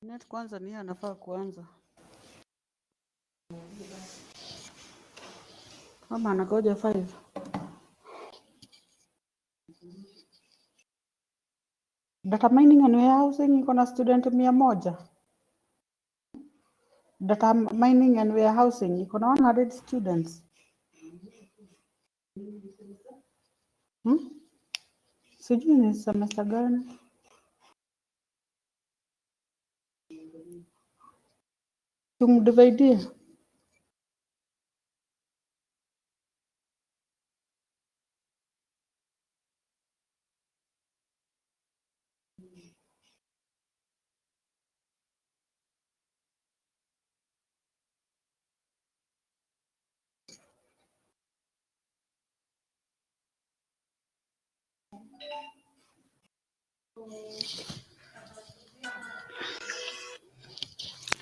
Net kwanza ni anafaa kuanza. Kama anagoja 5. Data mining and warehousing iko na student 100. Data mining and warehousing iko na 100 students. Sijui ni semester gani. Tumdividie.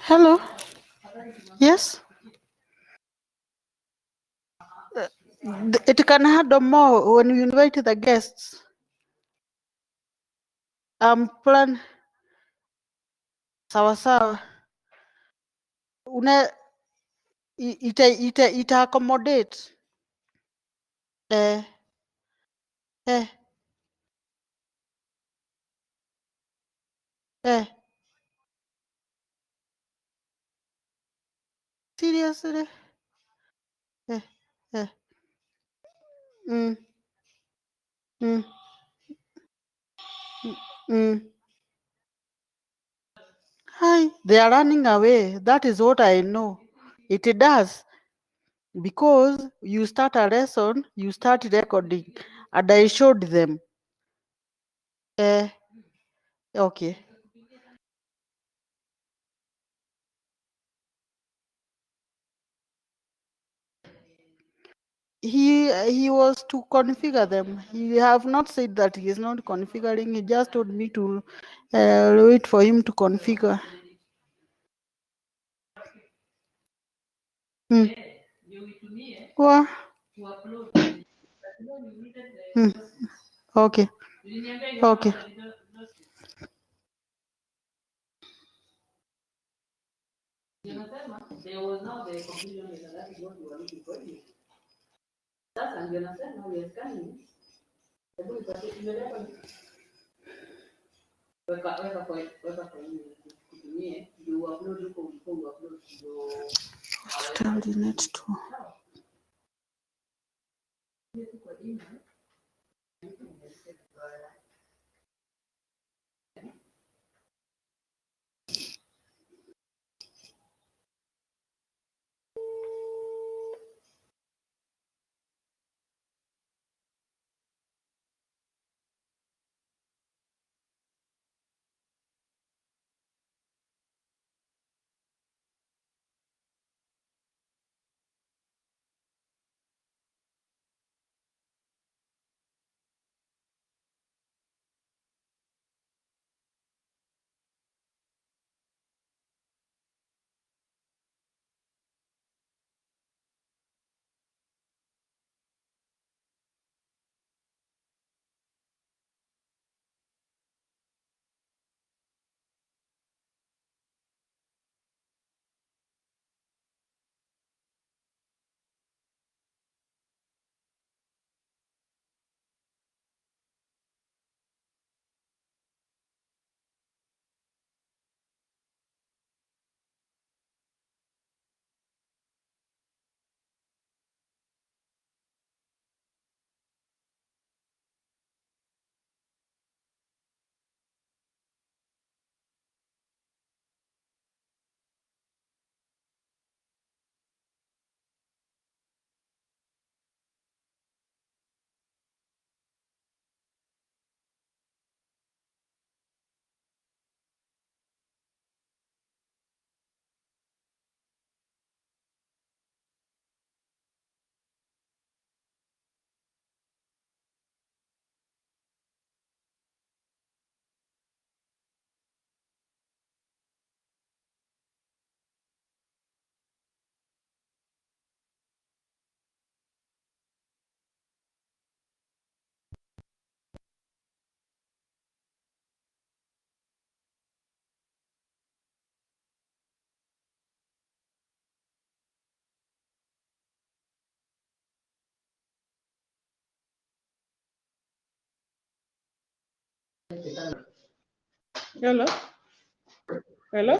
Hello. Yes. It can handle more when you invite the guests. Plan sawa sawa. Ita accommodate. Eh. Eh. Eh. Seriously? Eh. Eh. Mm. Mm. Mm. Hi, they are running away. That is what I know. It does. Because you start a lesson, you start recording, and I showed them. Okay. He was to configure them. He have not said that he is not configuring. He just told me to wait for him to configure. What? Okay. Okay. Net too. Hello? Hello?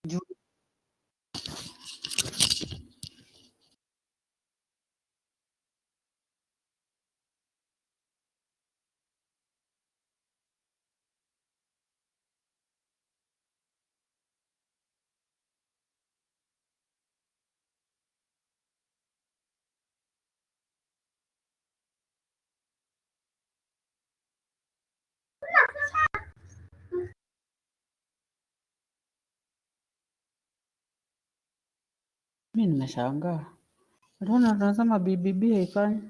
Ju- Mi nimeshangaa. Mbona tunasema BBB haifanyi?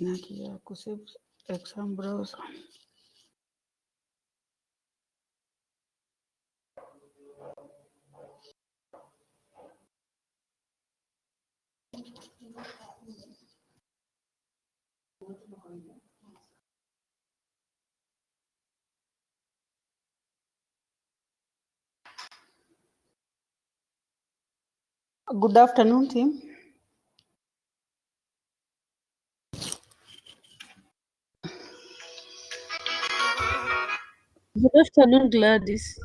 Nakia kusave exam browser. Good afternoon, team. Good afternoon, Gladys.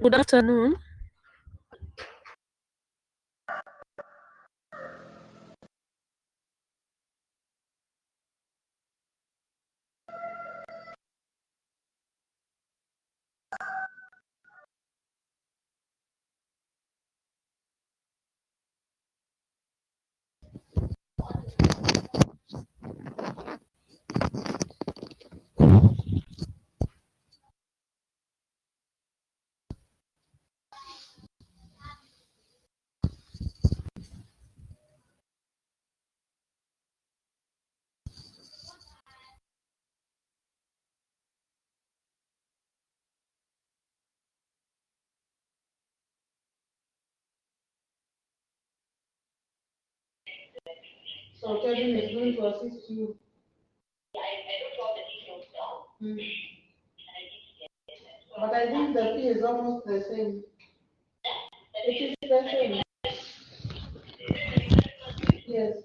Good afternoon. So Kevin is going to assist you. But I think the fee is almost the same. It is the same. Yes.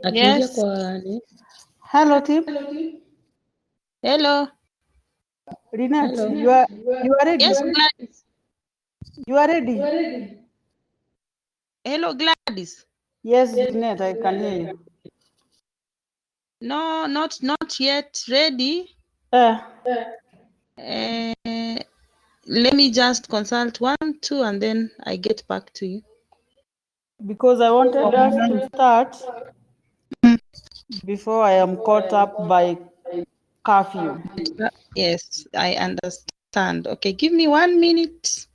Akiingia Yes. kwa Hello, team. hello. Rinat, Hello. you are ready. Yes, Gladys. You are ready. Hello, Gladys. Yes, Rinat, I can hear you. No, not yet ready. Let me just consult 1, 2, and then I get back to you. Because I wanted us to start before I am caught up by curfew. Yes, I understand. Okay, give me 1 minute.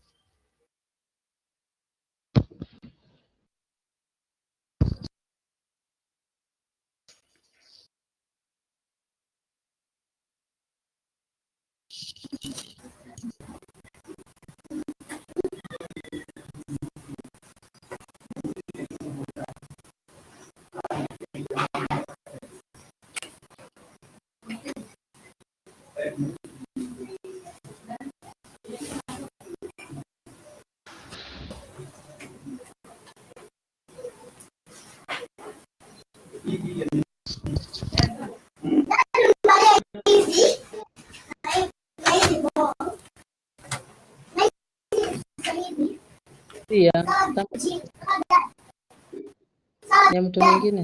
ya mtu mwingine.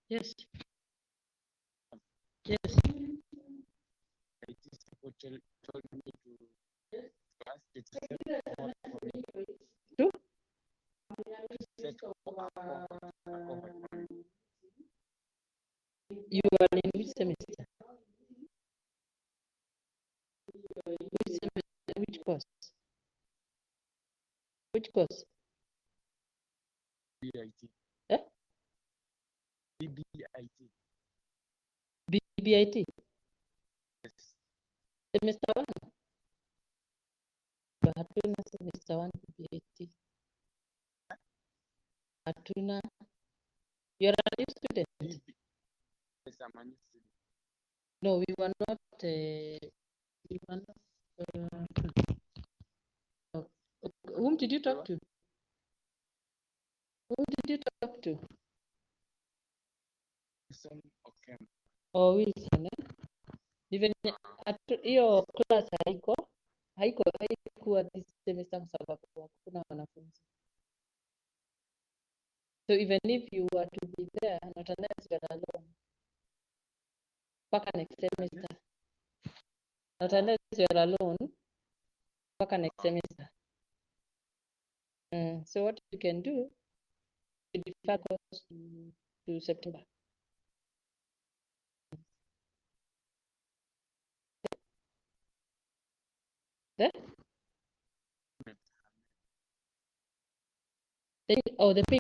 Yes. Yes. Two? You are in which semester? Which semester? Which course? Which course? Eh? BBIT? Semester 1? Hatuna semester 1 BBIT. Hatuna. You are a new student? No, we were not Whom did you talk to? Who did you talk to? Oh, Wilson, eh? Even hiyo class haikuwa this semester kwa sababu hakuna wanafunzi. So even if you were to be there, not unless you are alone. Mpaka next semester. Not unless you are alone. Mpaka next semester. So what you can do, you defer course to September. There? The pay.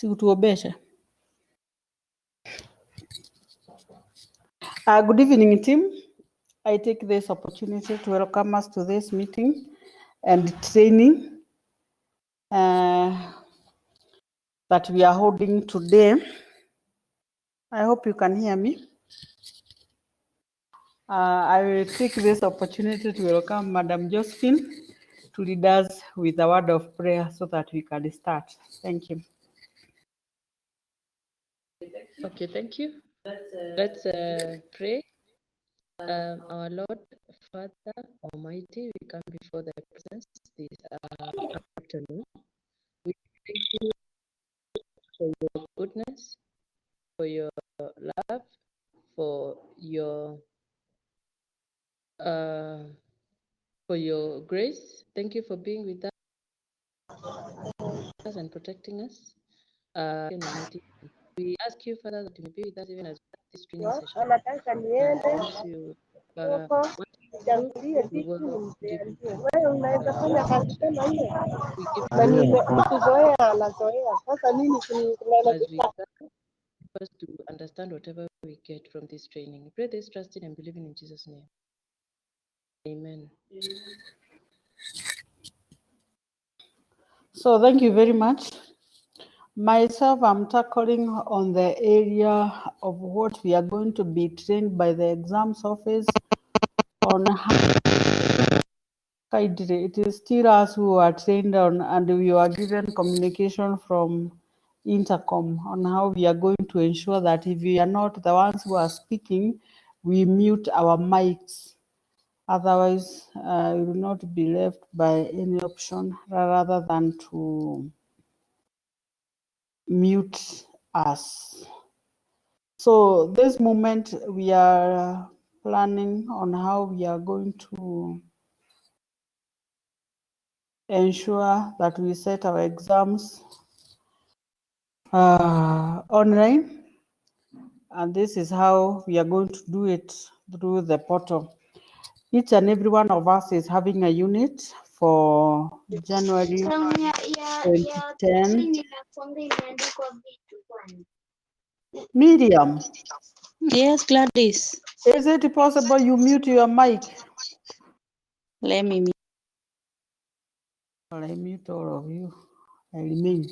Sikutuobesha. Good evening, team. I take this opportunity to welcome us to this meeting and training that we are holding today. I hope you can hear me. I will take this opportunity to welcome Madam Josephine to lead us with a word of prayer so that we can start. Thank you. Okay, thank you. Let's pray. Our Lord, Father Almighty, we come before thy presence this afternoon. We thank you for your goodness, for your love, for your grace. Thank you for being with us and protecting us. We ask you, Father, that you may be with us even as we start this training session. Once you we will give you we give as we first to understand whatever we get from this training. We pray this, trusting and believing in Jesus' name. Amen. So thank you very much. Myself, I'm tackling on the area of what we are going to be trained by the exams office on how it is still us who are trained on, and we are given communication from Intercom on how we are going to ensure that if we are not the ones who are speaking, we mute our mics. Otherwise, we will not be left by any option rather than to mute us. So this moment we are planning on how we are going to ensure that we set our exams online, and this is how we are going to do it through the portal. Each and every one of us is having a unit for January 2010. Miriam. Yes, Gladys. Is it possible you mute your mic? Let me mute. Well, I mute all of you. I remain.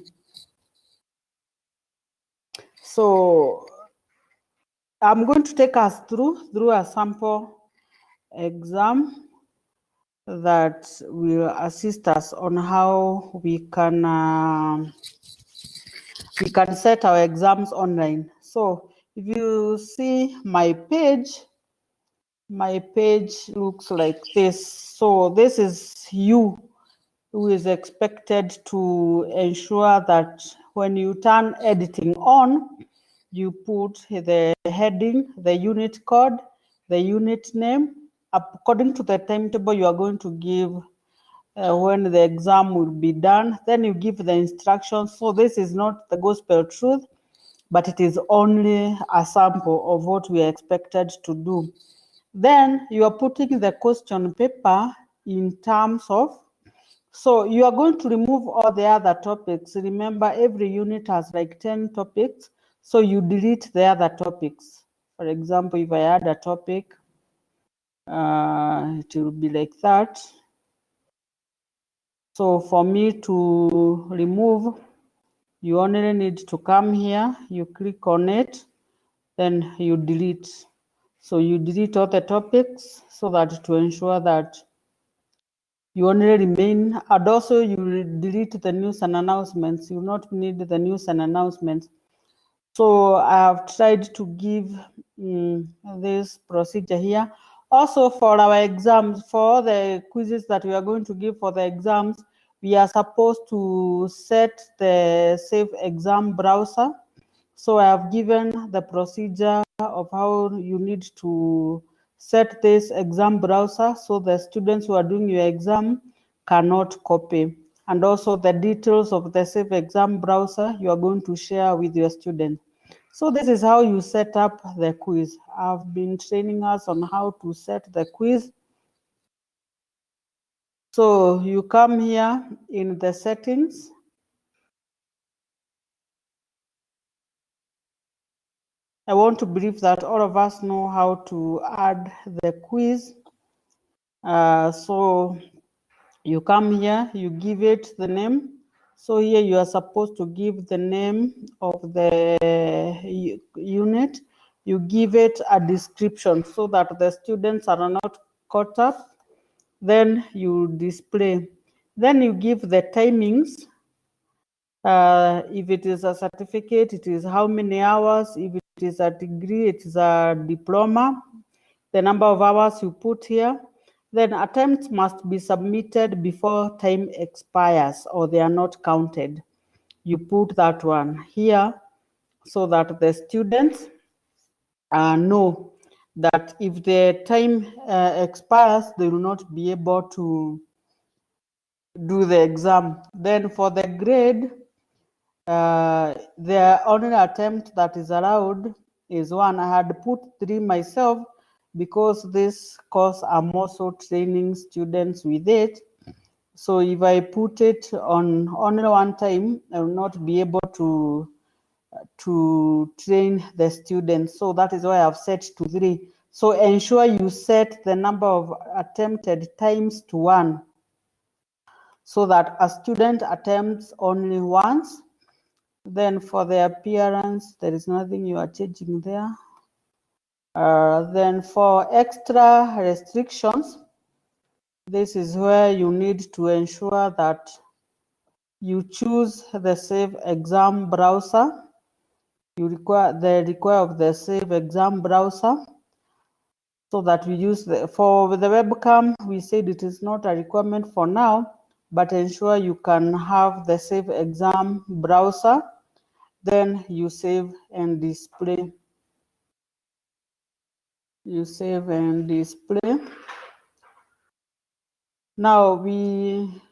So I'm going to take us through a sample exam that will assist us on how we can set our exams online. So if you see my page looks like this. So this is you who is expected to ensure that when you turn editing on, you put the heading, the unit code, the unit name. According to the timetable you are going to give when the exam will be done. Then you give the instructions. So this is not the gospel truth, but it is only a sample of what we are expected to do. Then you are putting the question paper in terms of, so you are going to remove all the other topics. Remember, every unit has like 10 topics, so you delete the other topics. For example, if I add a topic, it will be like that. So for me to remove, you only need to come here, you click on it, then you delete. So you delete all the topics so that to ensure that you only remain, and also you delete the news and announcements. You not need the news and announcements. So I have tried to give this procedure here. Also for our exams, for the quizzes that we are going to give for the exams, we are supposed to set the Safe Exam browser. So I have given the procedure of how you need to set this exam browser so the students who are doing your exam cannot copy. And also the details of the Safe Exam browser you are going to share with your students. So this is how you set up the quiz. I've been training us on how to set the quiz. So you come here in the settings. I want to believe that all of us know how to add the quiz. So you come here, you give it the name. So here you are supposed to give the name of the unit. You give it a description so that the students are not caught up. Then you display. Then you give the timings. If it is a certificate, it is how many hours. If it is a degree, it is a diploma. The number of hours you put here. Then attempts must be submitted before time expires or they are not counted. You put that one here so that the students know that if the time expires, they will not be able to do the exam. Then for the grade, the only attempt that is allowed is one. I had put 3 myself because this course I'm also training students with it. So if I put it on only one time, I will not be able to train the students. So that is why I've set to 3. So ensure you set the number of attempted times to 1 so that a student attempts only once. Then for the appearance, there is nothing you are changing there. Then for extra restrictions, this is where you need to ensure that you choose the Safe Exam browser. You require of the Safe Exam browser so that we use for the webcam. We said it is not a requirement for now, but ensure you can have the Safe Exam browser. Then you save and display. You save and display. Now we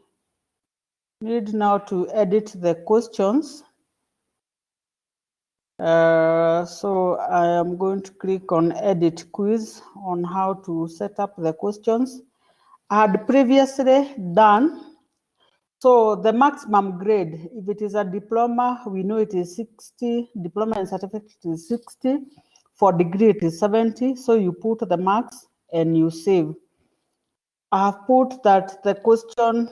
need now to edit the questions. So I am going to click on edit quiz on how to set up the questions. I had previously done. So the maximum grade, if it is a diploma, we know it is 60, diploma and certificate is 60. For degree, it is 70. So you put the marks and you save. I have put that the question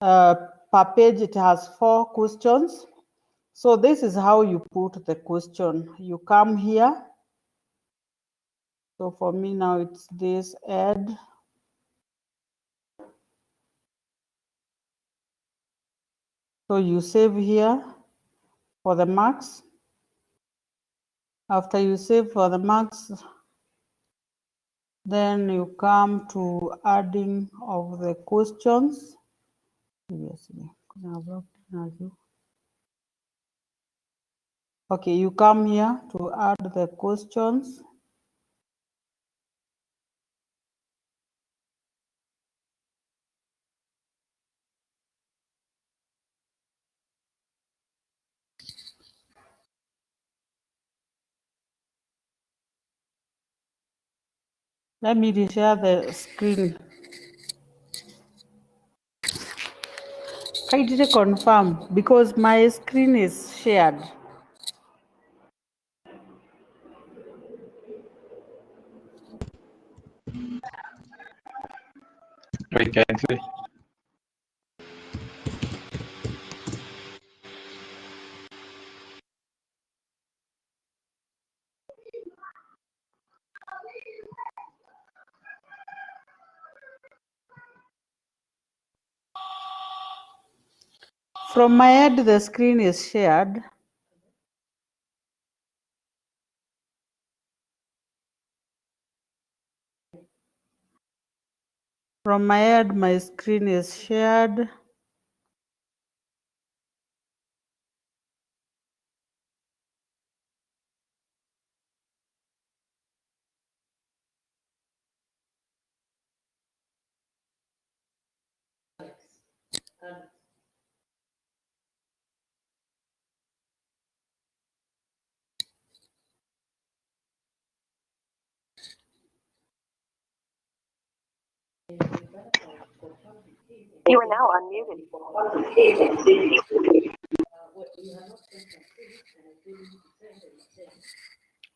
per page, it has 4 questions. So this is how you put the question. You come here. So for me now it's this add. So you save here for the marks. After you save for the marks, then you come to adding of the questions. Okay, you come here to add the questions. Let me reshare the screen. Kindly confirm because my screen is shared. We can see. From my end, the screen is shared. From my end, my screen is shared. You are now unmuted.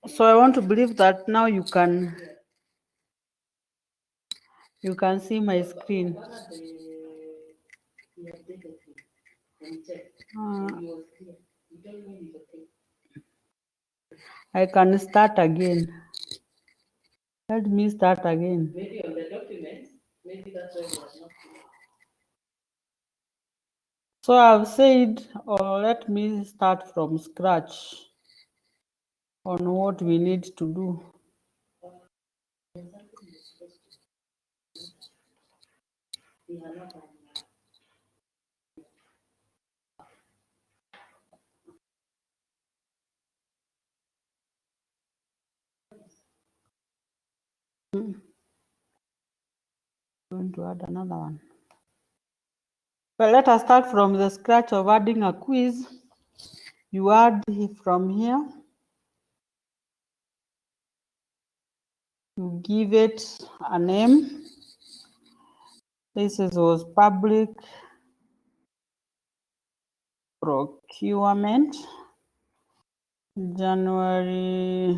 So I want to believe that now you can see my screen. I can start again. Let me start again. Maybe on the documents, maybe that's why it was not clear. So I've said, or let me start from scratch on what we need to do. Going to add another one. Well, let us start from the scratch of adding a quiz. You add from here. You give it a name. This was public procurement, January,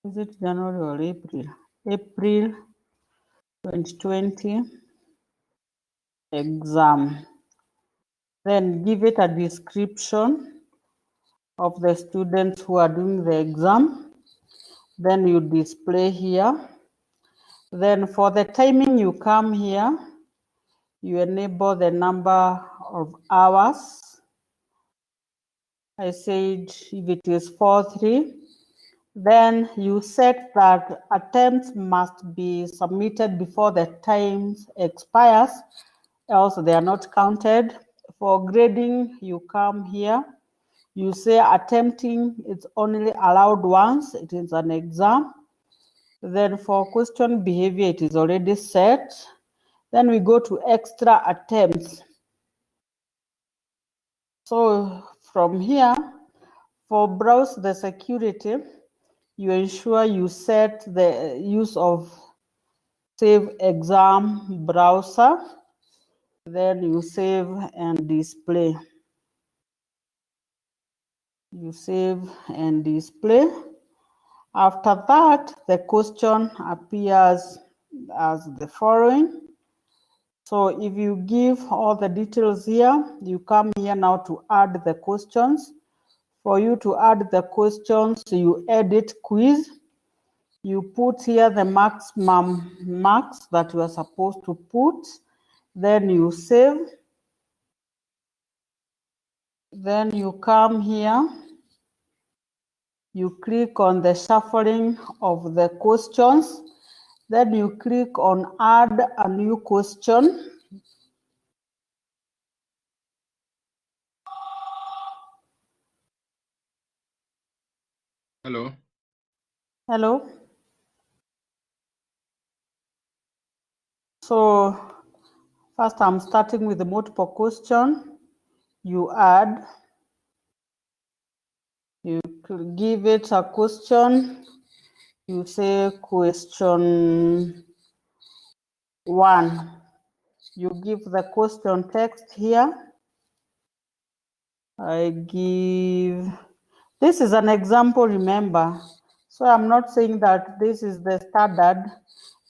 is it January or April? April 2020 exam. Then give it a description of the students who are doing the exam. Then you display here. Then for the timing, you come here. You enable the number of hours. I said if it is 4-3, then you set that attempts must be submitted before the time expires, else they are not counted. For grading, you come here. You say attempting is only allowed once, it is an exam. Then for question behavior, it is already set. Then we go to extra attempts. So from here, for browse the security, you ensure you set the use of save exam browser. Then you save and display. You save and display. After that, the question appears as the following. So if you give all the details here, you come here now to add the questions. For you to add the questions, you edit quiz. You put here the maximum marks that you are supposed to put. Then you save. Then you come here. You click on the shuffling of the questions. Then you click on add a new question. Hello. Hello. So first I'm starting with the multiple question. You add, you give it a question. You say question 1. You give the question text here. I give, this is an example, remember. So I'm not saying that this is the standard.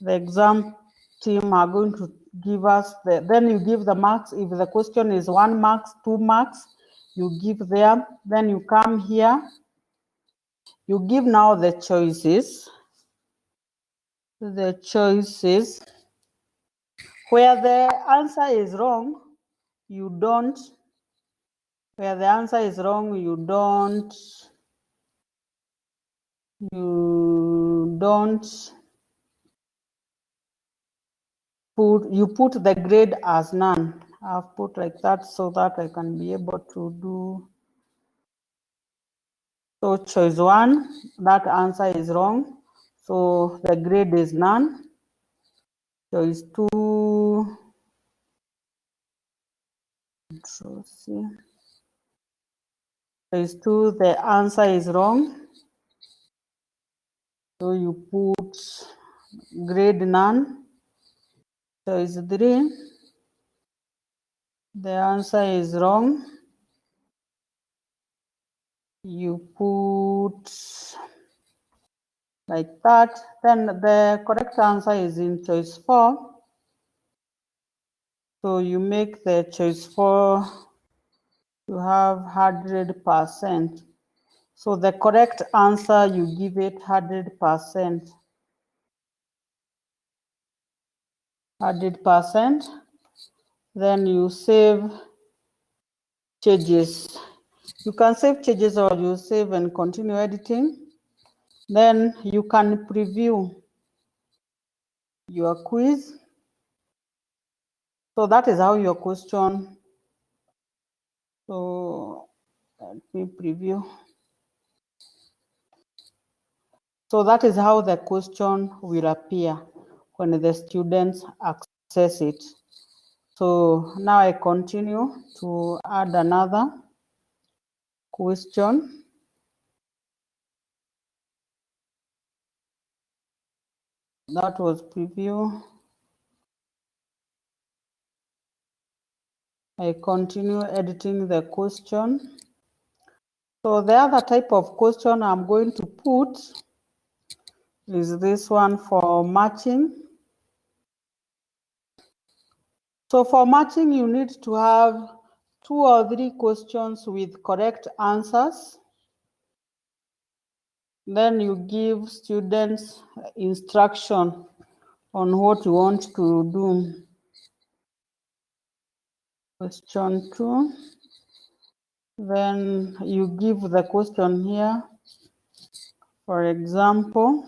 The exam team are going to give us then you give the marks. If the question is 1 marks, 2 marks, you give there. Then you come here. You give now the choices. The choices. Where the answer is wrong, you don't. Where the answer is wrong, you don't put the grade as none. I've put like that so that I can be able to do. So choice 1, that answer is wrong, so the grade is none. Choice 2, choice 2, the answer is wrong, so you put grade none. Choice 3, the answer is wrong, you put like that. Then the correct answer is in choice 4, so you make the choice 4 to have 100%. So the correct answer, you give it 100%. 100%. Then you save changes. You can save changes or you save and continue editing. Then you can preview your quiz. So that is how your question. So let me preview. So that is how the question will appear when the students access it. So now I continue to add another question. That was preview. I continue editing the question. So the other type of question I'm going to put is this one for matching. So for matching, you need to have 2 or 3 questions with correct answers. Then you give students instruction on what you want to do. Question 2. Then you give the question here. For example,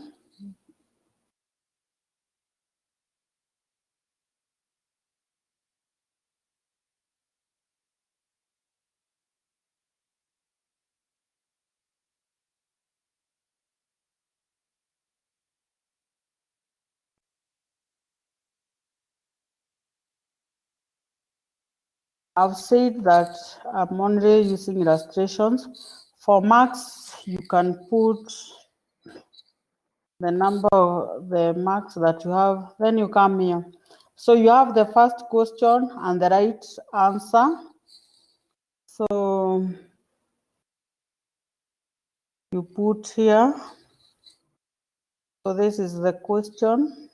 I've said that I'm only using illustrations. For marks, you can put the number of the marks that you have. Then you come here. So you have the first question and the right answer. So you put here. So this is the question.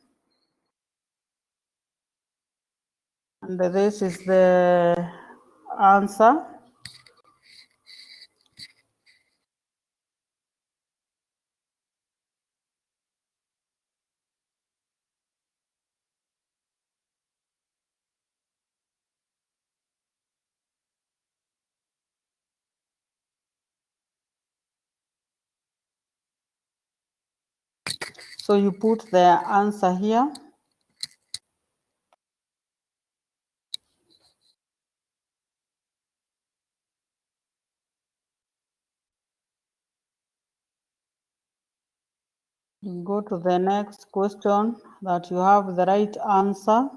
And this is the answer. So you put the answer here. You go to the next question that you have the right answer.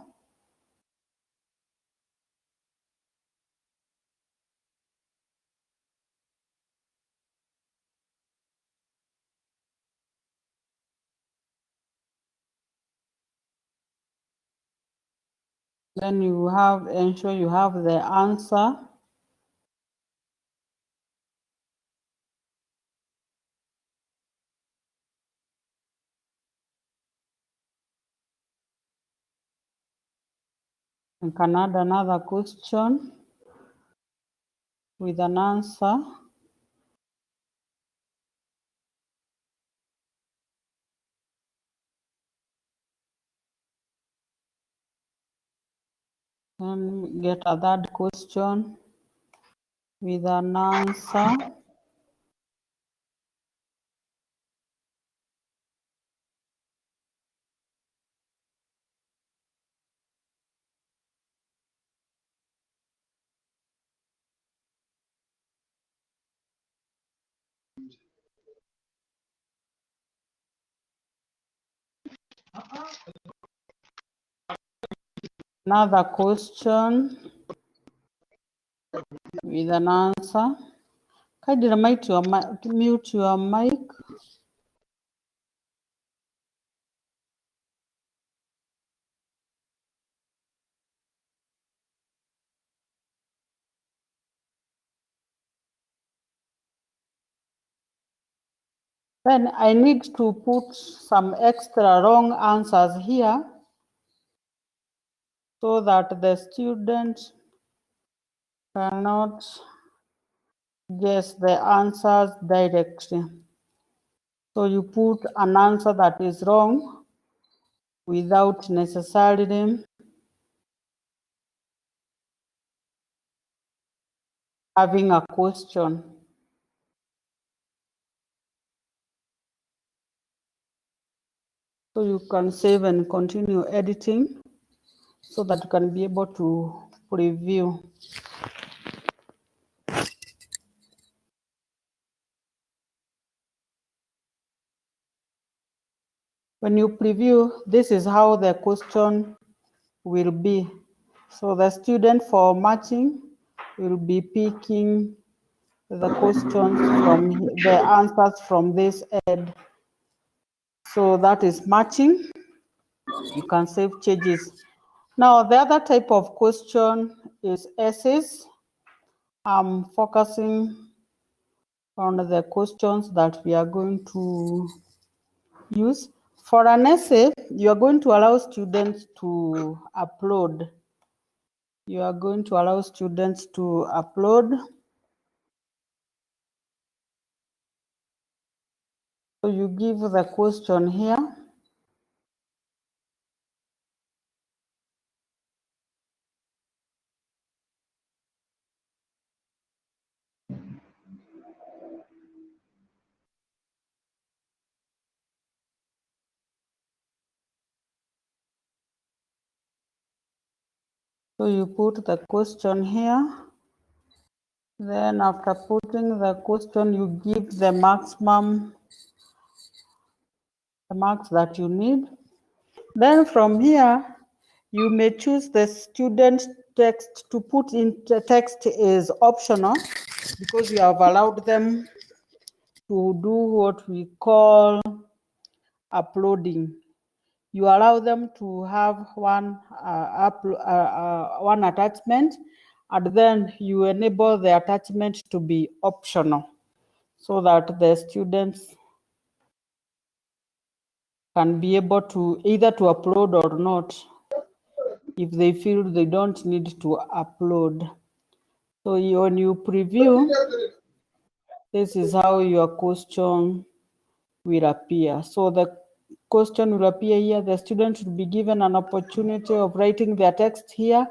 Then you ensure you have the answer. You can add another question with an answer. Then get a third question with an answer. Another question with an answer. Kindly mute your mic. Then I need to put some extra wrong answers here so that the student cannot guess the answers directly. So you put an answer that is wrong without necessarily having a question. So you can save and continue editing so that you can be able to preview. When you preview, this is how the question will be. So the student for matching will be picking the questions from the answers from this end. So that is matching. You can save changes. Now the other type of question is essays. I'm focusing on the questions that we are going to use. For an essay, you are going to allow students to upload. You are going to allow students to upload. So you give the question here. So you put the question here. Then after putting the question, you give the maximum, the marks that you need. Then from here, you may choose the student text. To put in the text is optional because you have allowed them to do what we call uploading. You allow them to have one attachment, and then you enable the attachment to be optional so that the students can be able to either to upload or not if they feel they don't need to upload. So when you preview, this is how your question will appear. So the question will appear here. The student will be given an opportunity of writing their text here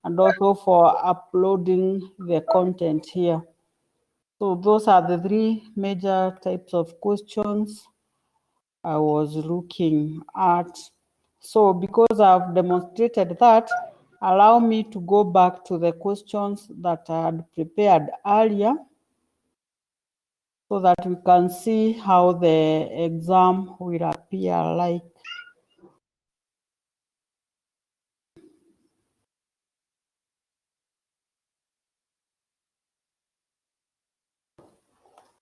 and also for uploading the content here. So those are the three major types of questions I was looking at. So because I've demonstrated that, allow me to go back to the questions that I had prepared earlier so that we can see how the exam will appear like.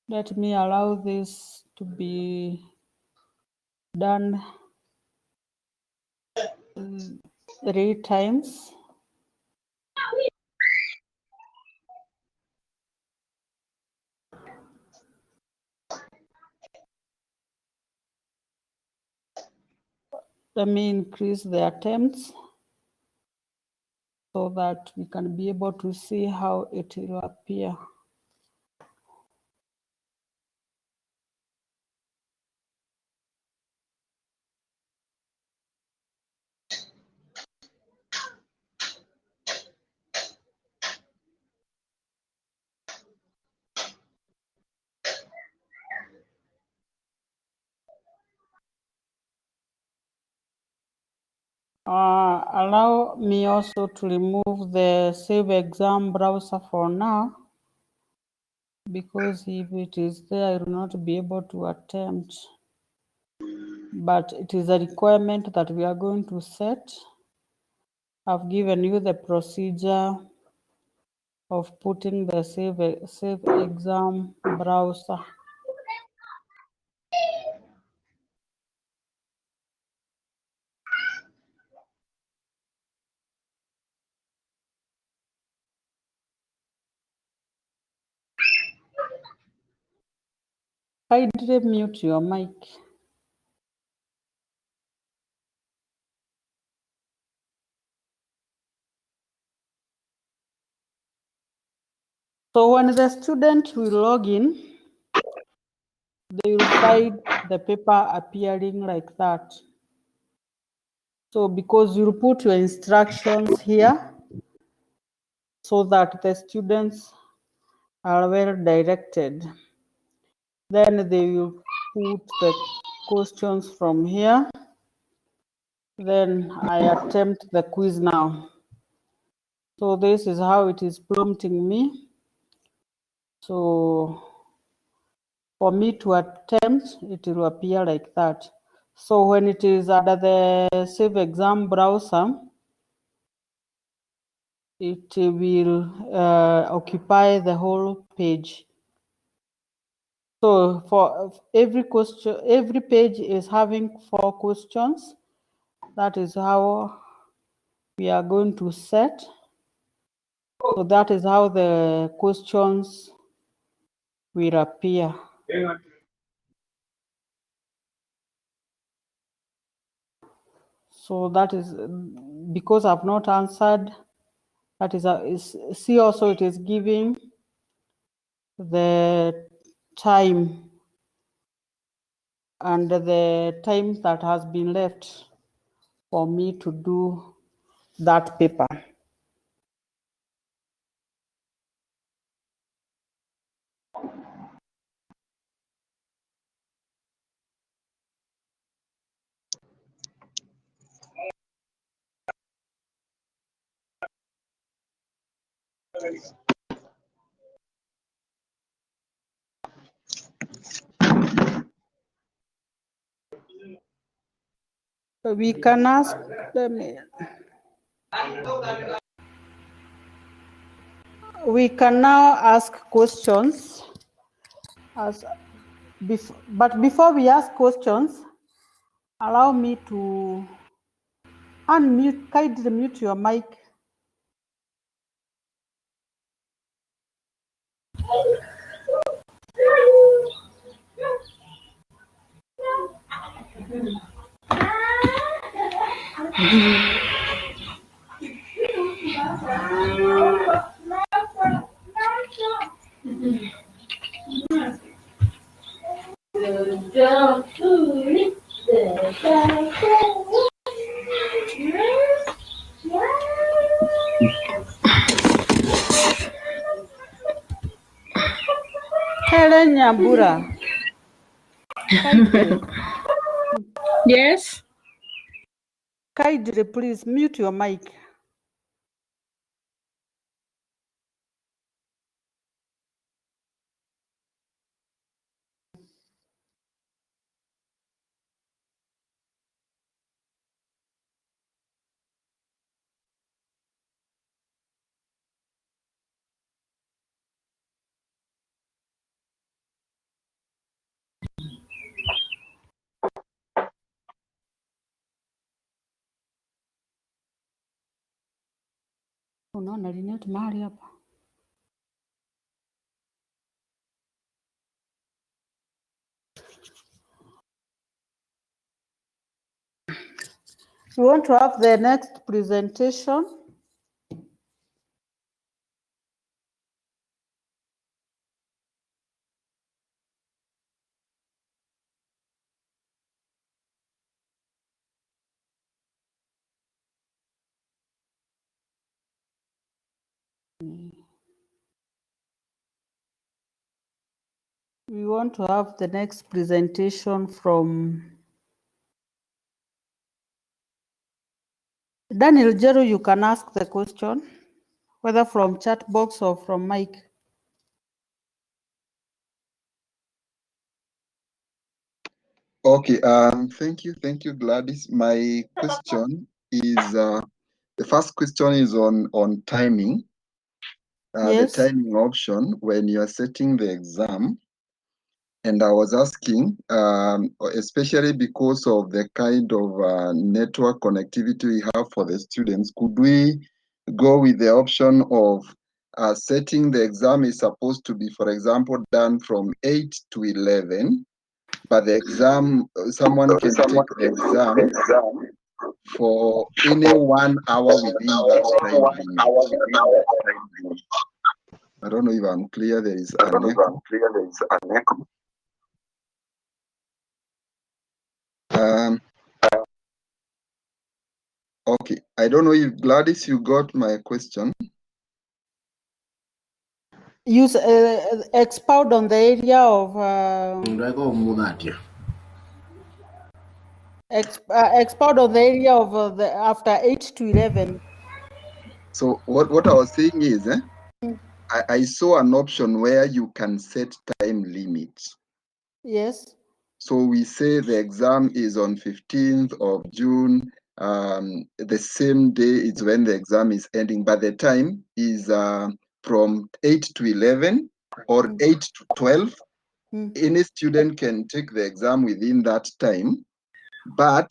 Let me allow this to be done 3 times. let me increase the attempts so that we can be able to see how it will appear. Allow me also to remove the Save Exam browser for now, because if it is there, I will not be able to attempt. But it is a requirement that we are going to set. I've given you the procedure of putting the Save Exam browser. Kindly mute your mic. So when the student will log in, they will find the paper appearing like that. So because you put your instructions here so that the students are well directed, then they will put the questions from here. Then I attempt the quiz now. So this is how it is prompting me. So for me to attempt, it will appear like that. So when it is under the Save Exam browser, it will occupy the whole page. So for every question, every page is having 4 questions. That is how we are going to set. So that is how the questions will appear. So that is because I've not answered. That is see also it is giving the time and the time that has been left for me to do that paper. We can ask them. We can now ask questions. But before we ask questions, allow me to unmute, kindly mute your mic. Helen Nyambura. Kindly, Yes. kindly, please mute your mic. Unaona Linet mahali hapa. We want to have the next presentation. We want to have the next presentation from Daniel Jero. You can ask the question, whether from chat box or from Mike. Okay, thank you, Gladys. My question is, the first question is on timing. Yes. The timing option when you are setting the exam. And I was asking, especially because of the kind of network connectivity we have for the students, could we go with the option of setting the exam is supposed to be, for example, done from 8 to 11, but the exam, someone can take the exam for any 1 hour within that time limit. I don't know if I'm clear. There is an echo. Okay, I don't know if Gladys, you got my question. Use expound on the area of expound on the area of the after 8 to 11. So what I was saying is, I saw an option where you can set time limits. Yes. So we say the exam is on 15th of June. The same day is when the exam is ending, but the time is from 8 to 11 or 8 to 12. Any student can take the exam within that time, but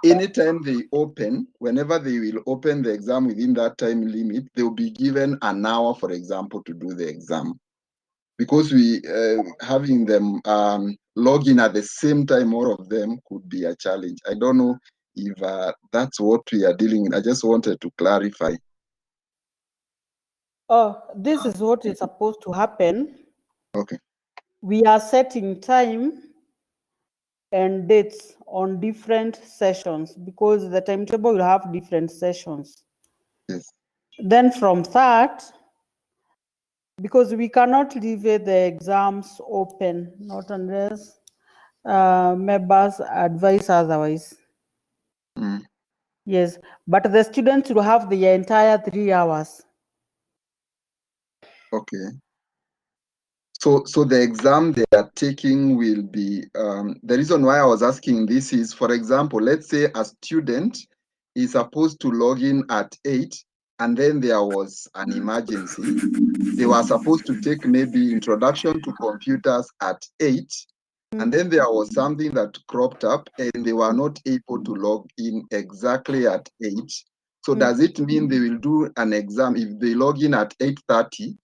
anytime they open, whenever they will open the exam within that time limit, they will be given an hour, for example, to do the exam. Because we having them log in at the same time, all of them could be a challenge. I don't know if that's what we are dealing with. I just wanted to clarify. Oh, this is what is supposed to happen. Okay. We are setting time and dates on different sessions because the timetable will have different sessions. Yes. Then from that, because we cannot leave the exams open, not unless members advise otherwise. Yes, but the students will have the entire 3 hours. Okay. So the exam they are taking will be, the reason why I was asking this is, for example, let's say a student is supposed to log in at 8 and then there was an emergency. They were supposed to take maybe introduction to computers at 8 and then there was something that cropped up and they were not able to log in exactly at 8. So does it mean they will do an exam if they log in at 8:30?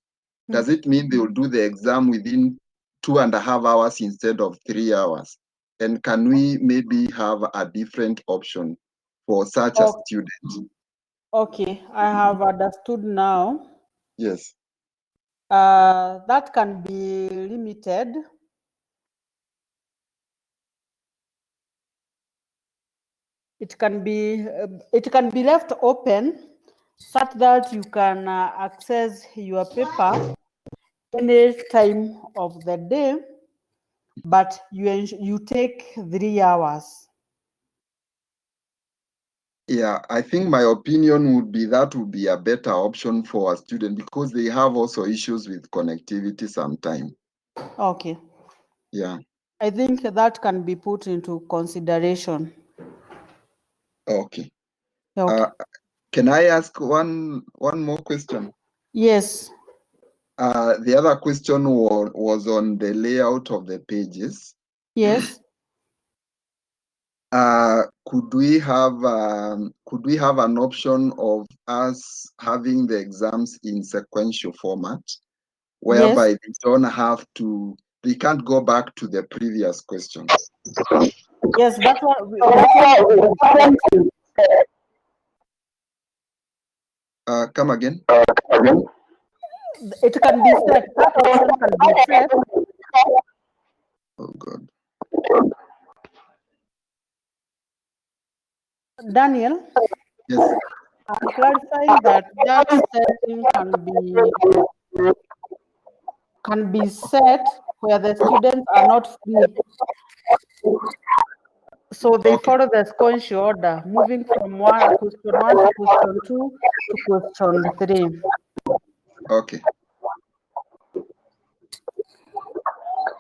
Does it mean they will do the exam within 2.5 hours instead of 3 hours? And can we maybe have a different option for such a student? Okay, I have understood now. Yes. That can be limited. It can be left open such that you can access your paper any time of the day, but you take 3 hours. Yeah, I think my opinion would be that would be a better option for a student because they have also issues with connectivity sometimes. Okay. Yeah. I think that can be put into consideration. Okay. Okay. Can I ask one more question? Yes. The other question was on the layout of the pages. Yes. Could we have an option of us having the exams in sequential format, whereby they don't have to, they can't go back to the previous questions? Yes, that's what Come again. It can be set. That option can be set. Oh God. Daniel, Yes. I'm clarifying that setting can be set where the students are not free. So they follow the sequential order, moving from question 1 to question 2 to question 3. Okay.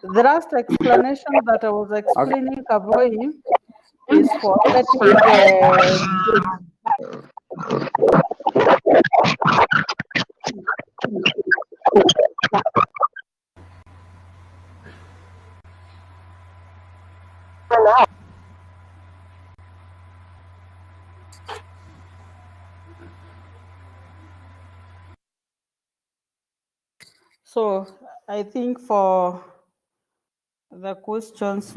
The last explanation that I was explaining, Kavoi, is for setting the So I think for the questions,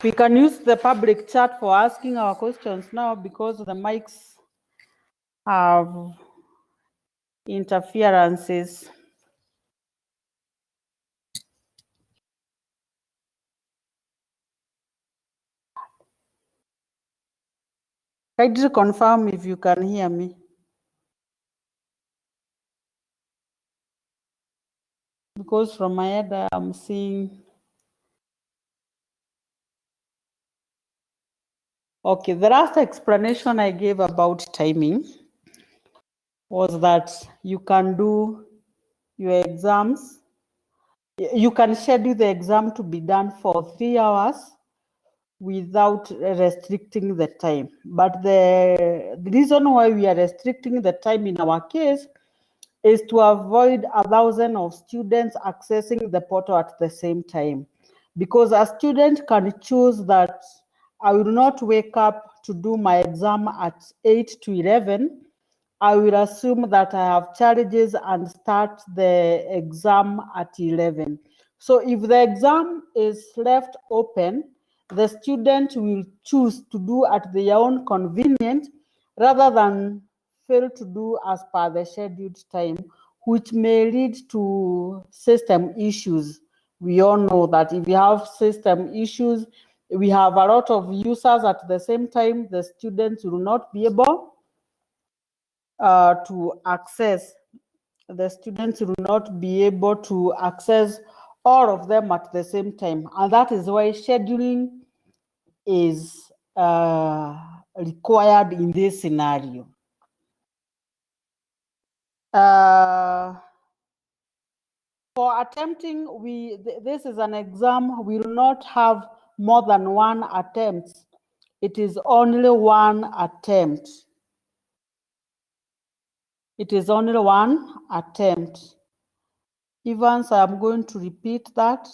we can use the public chat for asking our questions now because the mics have interferences. Kindly confirm if you can hear me. Because from my end, I'm seeing. Okay, the last explanation I gave about timing was that you can do your exams. You can schedule the exam to be done for 3 hours without restricting the time. But the reason why we are restricting the time in our case is to avoid 1,000 of students accessing the portal at the same time. Because a student can choose that I will not wake up to do my exam at 8 to 11. I will assume that I have challenges and start the exam at 11. So if the exam is left open, the student will choose to do at their own convenience rather than fail to do as per the scheduled time, which may lead to system issues. We all know that if you have system issues, we have a lot of users at the same time, the students will not be able to access. The students will not be able to access all of them at the same time. And that is why scheduling is required in this scenario. For attempting, this is an exam, we will not have more than one attempt. It is only one attempt. It is only one attempt. Evans, I am going to repeat that.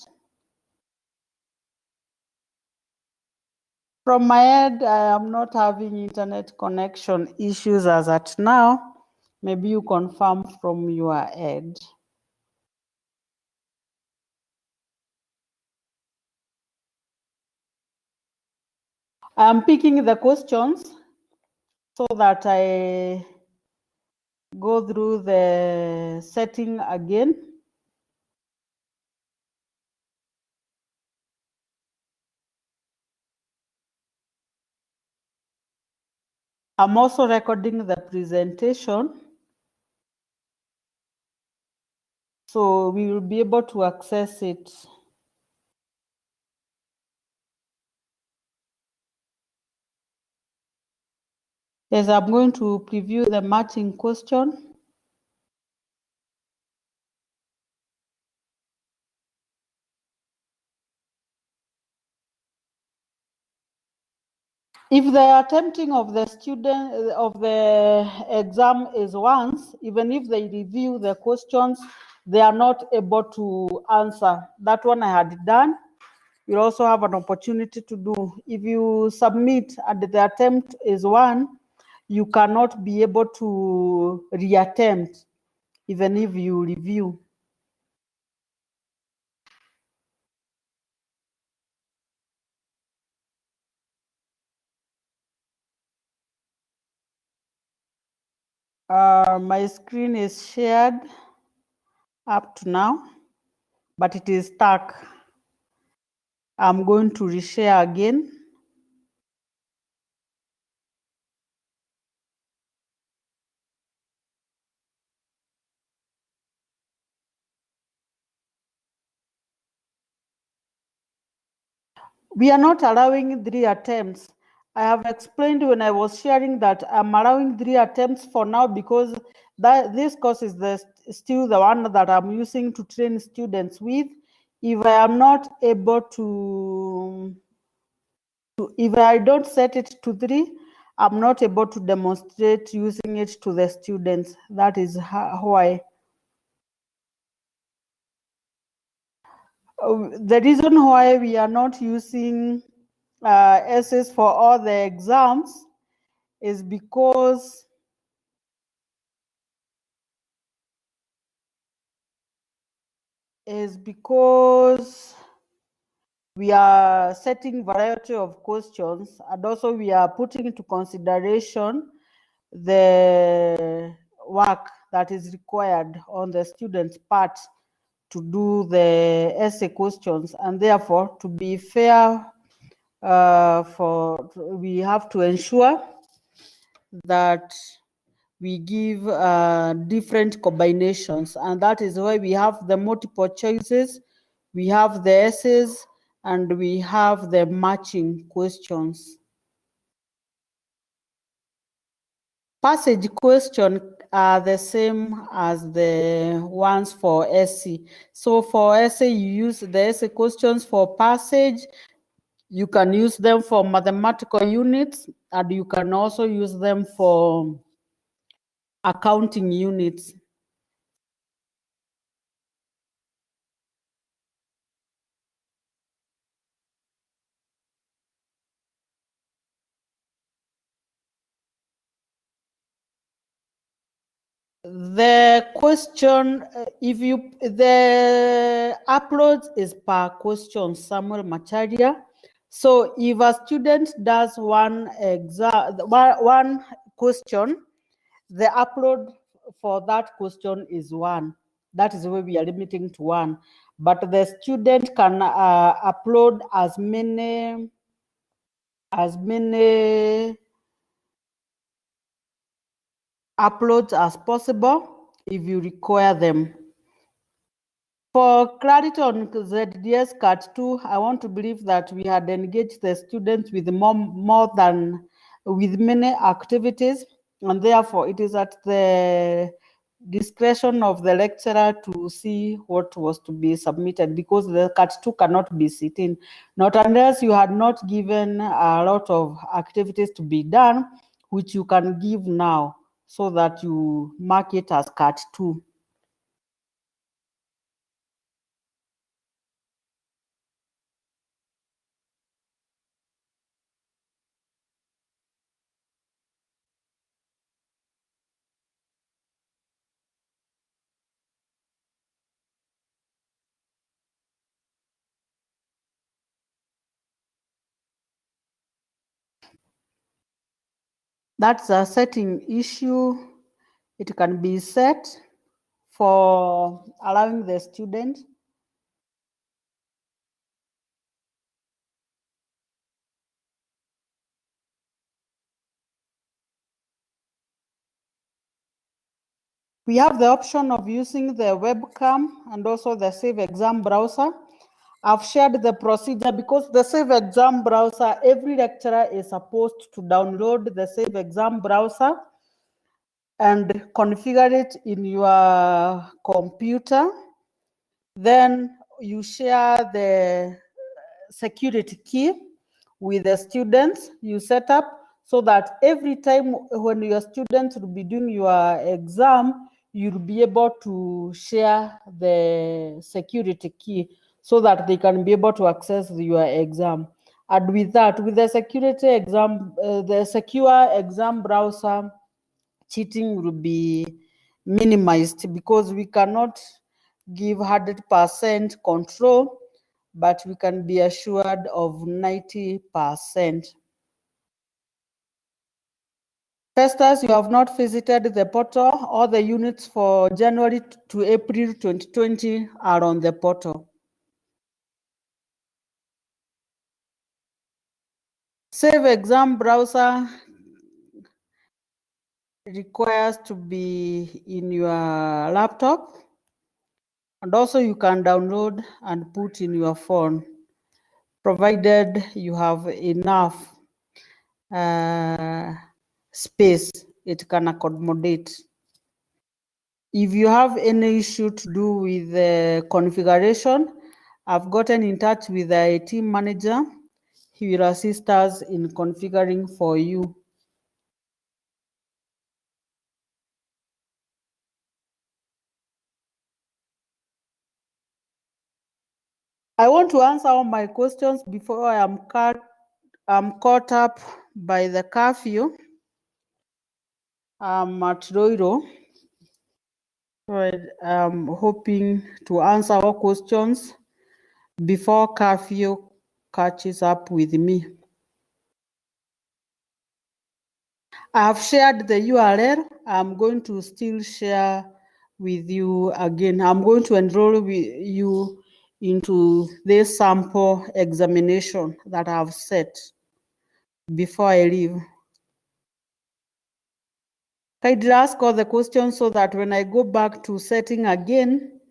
From my end, I am not having internet connection issues as at now. Maybe you confirm from your end. I am picking the questions so that I go through the setting again. I'm also recording the presentation, so we will be able to access it. Yes, I'm going to preview the matching question. If the attempting of the student of the exam is once, even if they review the questions, they are not able to answer. That one I had done. You also have an opportunity to do. If you submit and the attempt is one, you cannot be able to reattempt, even if you review. My screen is shared up to now, but it is stuck. I'm going to reshare again. We are not allowing 3 attempts. I have explained when I was sharing that I'm allowing 3 attempts for now because this course is still the one that I'm using to train students with. If I am not able if I don't set it to 3, I'm not able to demonstrate using it to the students. That is why. The reason why we are not using essays for all the exams is because we are setting variety of questions, and also we are putting into consideration the work that is required on the student's part to do the essay questions, and therefore to be fair, we have to ensure that we give different combinations, and that is why we have the multiple choices, we have the essays, and we have the matching questions. Passage questions are the same as the ones for essay. So for essay, you use the essay questions. For passage, you can use them for mathematical units, and you can also use them for accounting units. The question, the upload is per question, Samuel Macharia. So if a student does one question, the upload for that question is 1. That is why we are limiting to 1. But the student can upload as many uploads as possible if you require them. For clarity on ZDS Cat 2, I want to believe that we had engaged the students with with many activities, and therefore it is at the discretion of the lecturer to see what was to be submitted, because the Cat 2 cannot be sitting, not unless you had not given a lot of activities to be done, which you can give now so that you mark it as Cat 2. That's a setting issue. It can be set for allowing the student. We have the option of using the webcam and also the Save Exam browser. I've shared the procedure because the Save Exam browser, every lecturer is supposed to download the Save Exam browser and configure it in your computer. Then you share the security key with the students you set up, so that every time when your students will be doing your exam, you'll be able to share the security key so that they can be able to access your exam. And with that, with the security exam, the secure exam browser, cheating will be minimized, because we cannot give 100% control, but we can be assured of 90%. Festus, you have not visited the portal. All the units for January to April 2020 are on the portal. Save Exam browser requires to be in your laptop, and also you can download and put in your phone, provided you have enough space it can accommodate. If you have any issue to do with the configuration, I've gotten in touch with the team manager. He will assist us in configuring for you. I want to answer all my questions before I'm caught up by the curfew. I'm at Roiro. I'm hoping to answer all questions before curfew catches up with me. I have shared the URL. I'm going to still share with you again. I'm going to enroll with you into this sample examination that I've set before I leave. Kindly ask all the questions so that when I go back to setting again,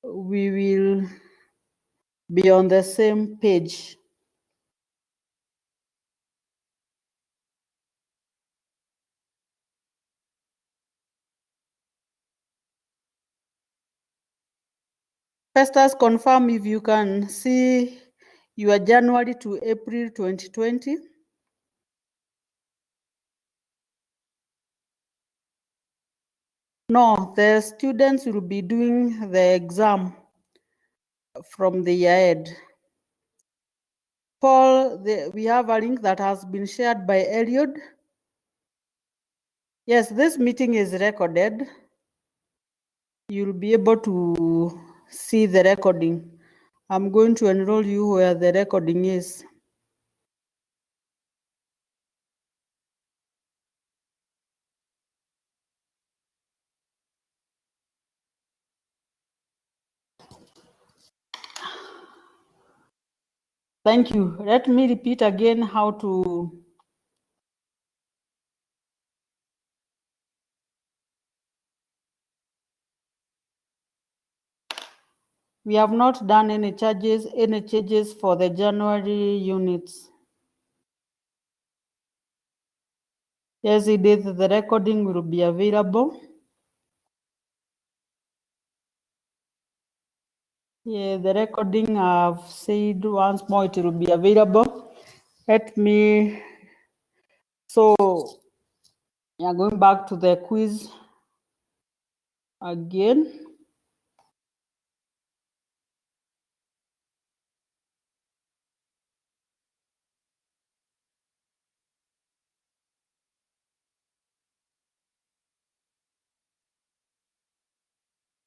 we will be on the same page. Festus, confirm if you can see your January to April 2020. No, the students will be doing the exam from the ahead. Paul, we have a link that has been shared by Eliud. Yes, this meeting is recorded. You'll be able to see the recording. I'm going to enroll you where the recording is. Thank you. Let me repeat again how to we have not done any changes for the January units. Yes, it is. The recording will be available. Yeah, the recording I've said once more, it will be available. Let me, so we are going back to the quiz again.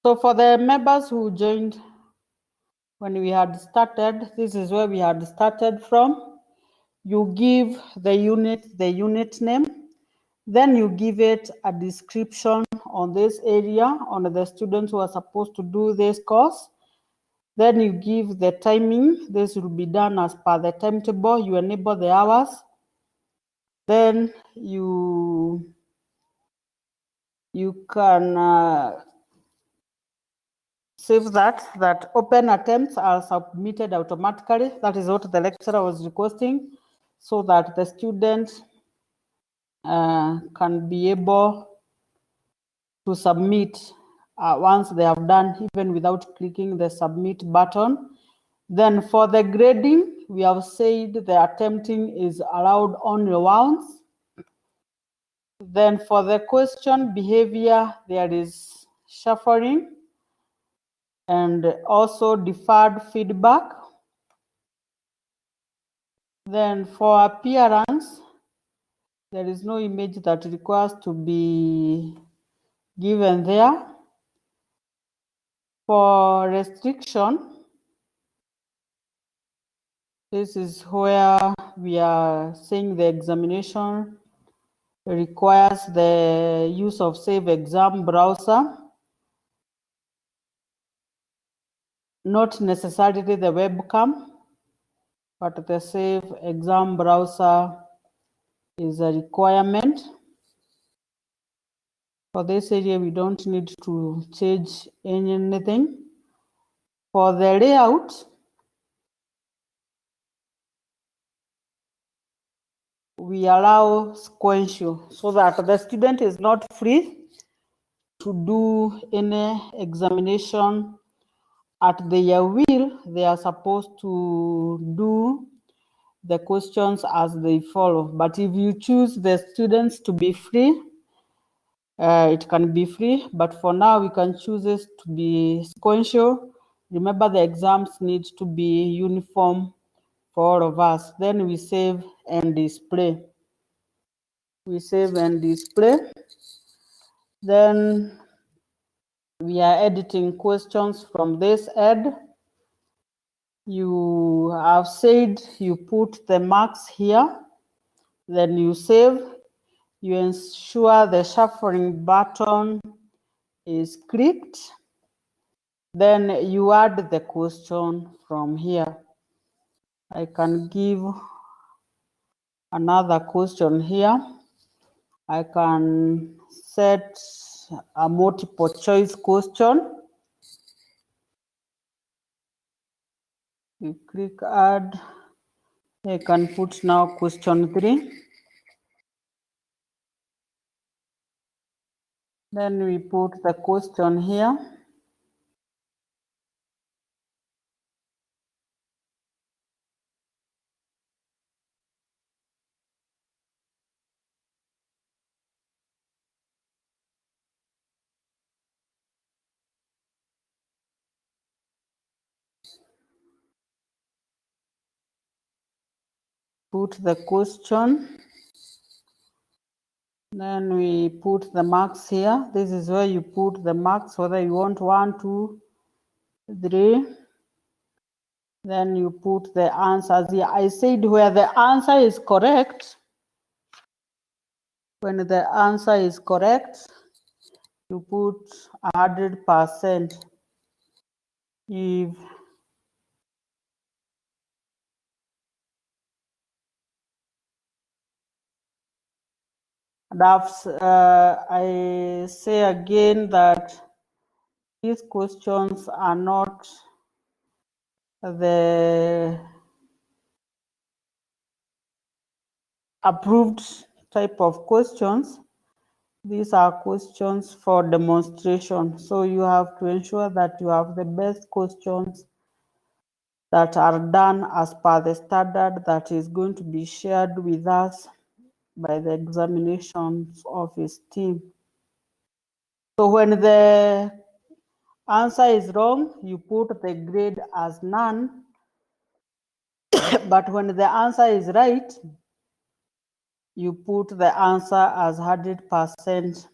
So for the members who joined when we had started, this is where we had started from. You give the unit name, then you give it a description on this area, on the students who are supposed to do this course. Then you give the timing. This will be done as per the timetable. You enable the hours. Then you can save that open attempts are submitted automatically. That is what the lecturer was requesting, so that the student can be able to submit once they have done, even without clicking the submit button. Then for the grading, we have said the attempting is allowed only once. Then for the question behavior, there is shuffling and also deferred feedback. Then for appearance, there is no image that requires to be given there. For restriction, this is where we are saying the examination requires the use of Save Exam browser, not necessarily the webcam, but the Save Exam browser is a requirement. For this area, we don't need to change anything. For the layout, we allow sequential so that the student is not free to do any examination at their will. They are supposed to do the questions as they follow. But if you choose the students to be free, it can be free, but for now we can choose it to be sequential. Remember, the exams need to be uniform for all of us. Then we save and display. We save and display. Then we are editing questions from this ed. You have said you put the marks here, then you save. You ensure the shuffling button is clicked. Then you add the question from here. I can give another question here. I can set a multiple choice question. You click add. I can put now question 3. Then we put the question here. Put the question. Then we put the marks here. This is where you put the marks, whether you want 1, 2, 3. Then you put the answers here. I said where the answer is correct. When the answer is correct, you put 100%. If that's, I say again that these questions are not the approved type of questions. These are questions for demonstration. So you have to ensure that you have the best questions that are done as per the standard that is going to be shared with us by the examinations office team. So when the answer is wrong, you put the grade as none. But when the answer is right, you put the answer as 100%.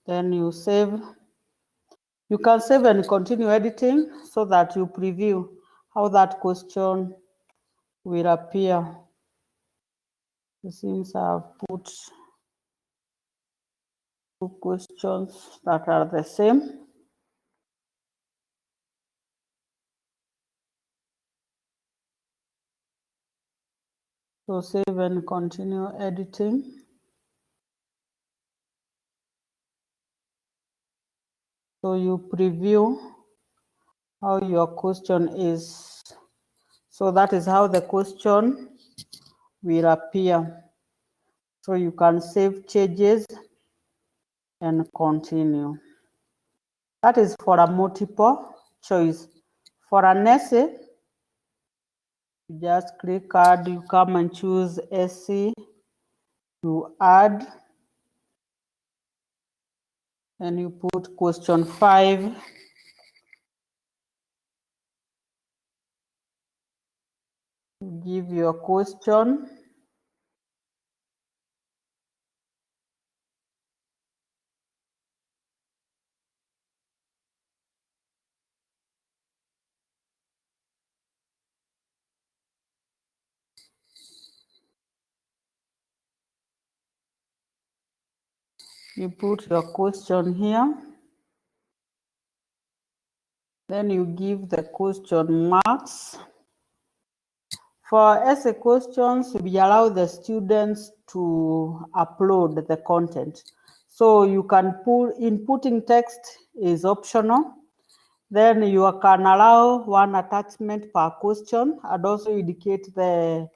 Then you save. You can save and continue editing so that you preview how that question will appear. It seems I've put 2 questions that are the same. So save and continue editing. So you preview how your question is. So that is how the question will appear. So you can save changes and continue. That is for a multiple choice. For an essay, you just click add, you come and choose essay to add, and you put question 5. Give your question. You put your question here. Then you give the question marks. For essay questions, we allow the students to upload the content. So you can put, inputting text is optional. Then you can allow one attachment per question and also indicate the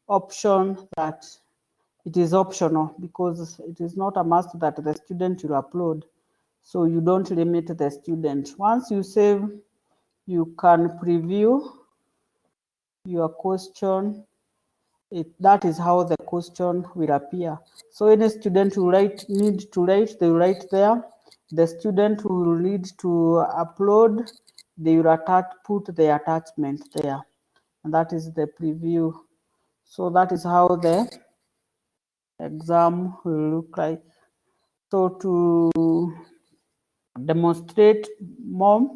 option that it is optional because it is not a must that the student will upload. So you don't limit the student. Once you save, you can preview your question. That is how the question will appear. So any student who need to write, they write there. The student who will need to upload, they will put the attachment there. And that is the preview. So that is how the exam will look like. So to demonstrate more,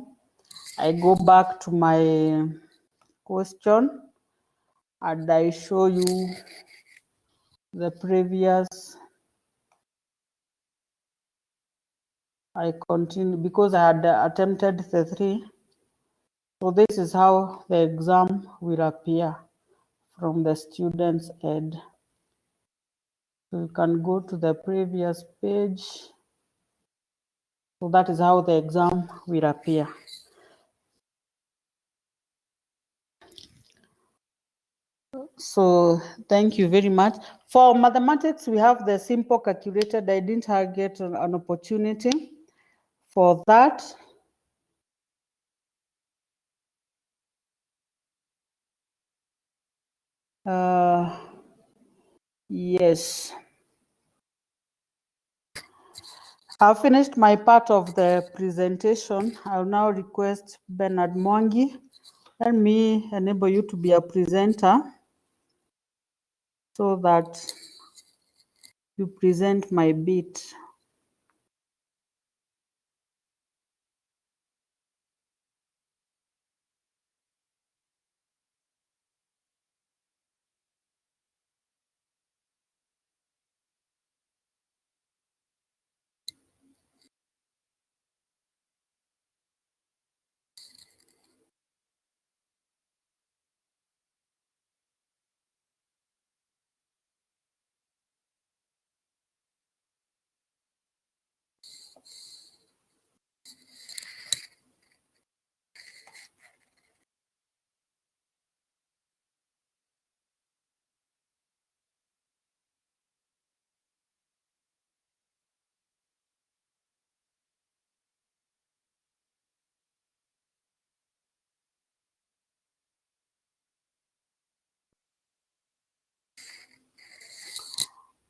I go back to my question and I show you the previous. I continue because I had attempted the 3. So this is how the exam will appear from the student's end. So you can go to the previous page. So that is how the exam will appear. So thank you very much. For mathematics, we have the simple calculator. I didn't get an opportunity for that. Yes. I've finished my part of the presentation. I'll now request Bernard Mwangi. Let me enable you to be a presenter so that you present my bit.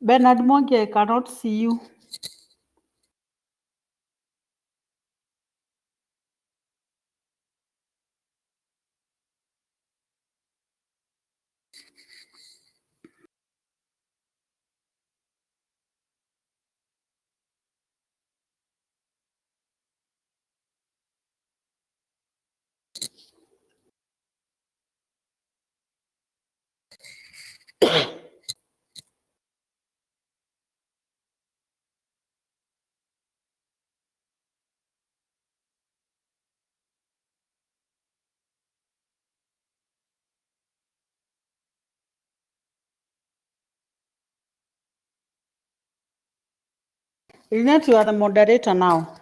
Bernard Mwangi, I cannot see you. Lynette, you are the moderator now.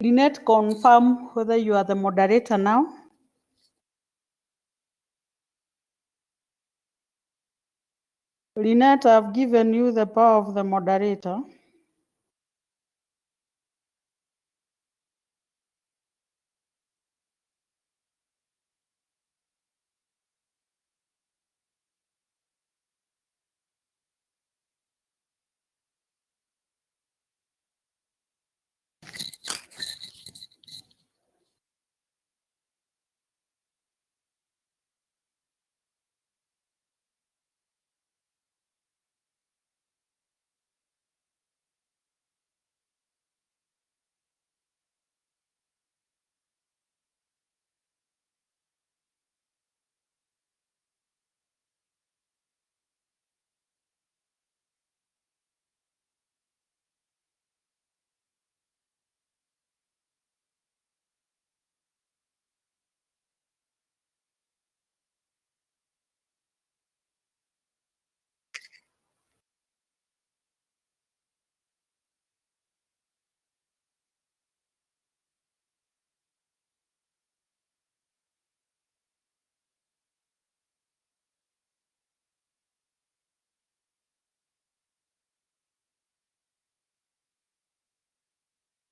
Lynette, confirm whether you are the moderator now. Lynette, I've given you the power of the moderator.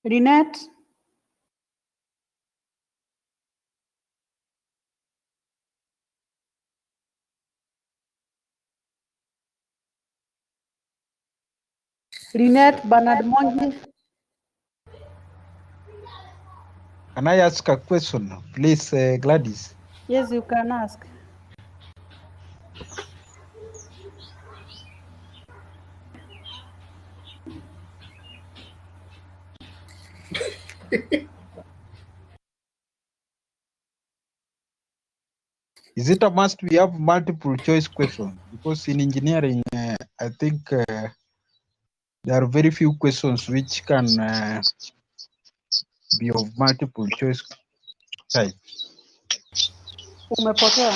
Lynette? Lynette Bernard Mwangi? Can I ask a question, please, Gladys? Yes, you can ask. Is it a must we have multiple choice questions? Because in engineering, I think there are very few questions which can be of multiple choice type. Umepotea.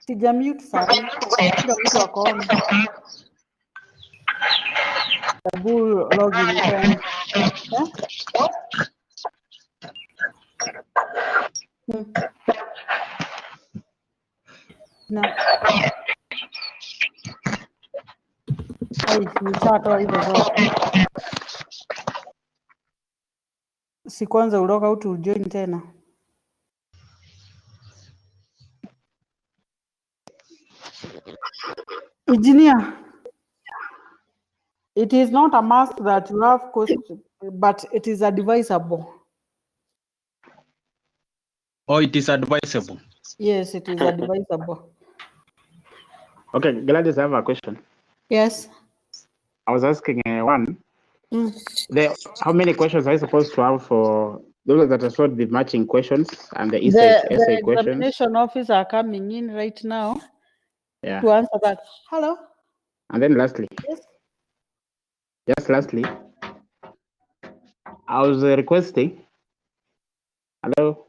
Sijamute sahi. Kila mtu ako on. Hebu login tena. Eh? Na. Ai, nishatoa hizo zote. Si kwanza uloga au tu join tena. Engineer, it is not a must that you have question, but it is advisable. Oh, it is advisable. Yes, it is advisable. Okay, Gladys, I have a question. Yes. I was asking one. Mm. How many questions are you supposed to have for those that are sort the matching questions and the essay The questions? examination officer are coming in right now Yeah. to answer that. Hello? And then lastly, Yes. just lastly, I was requesting. Hello?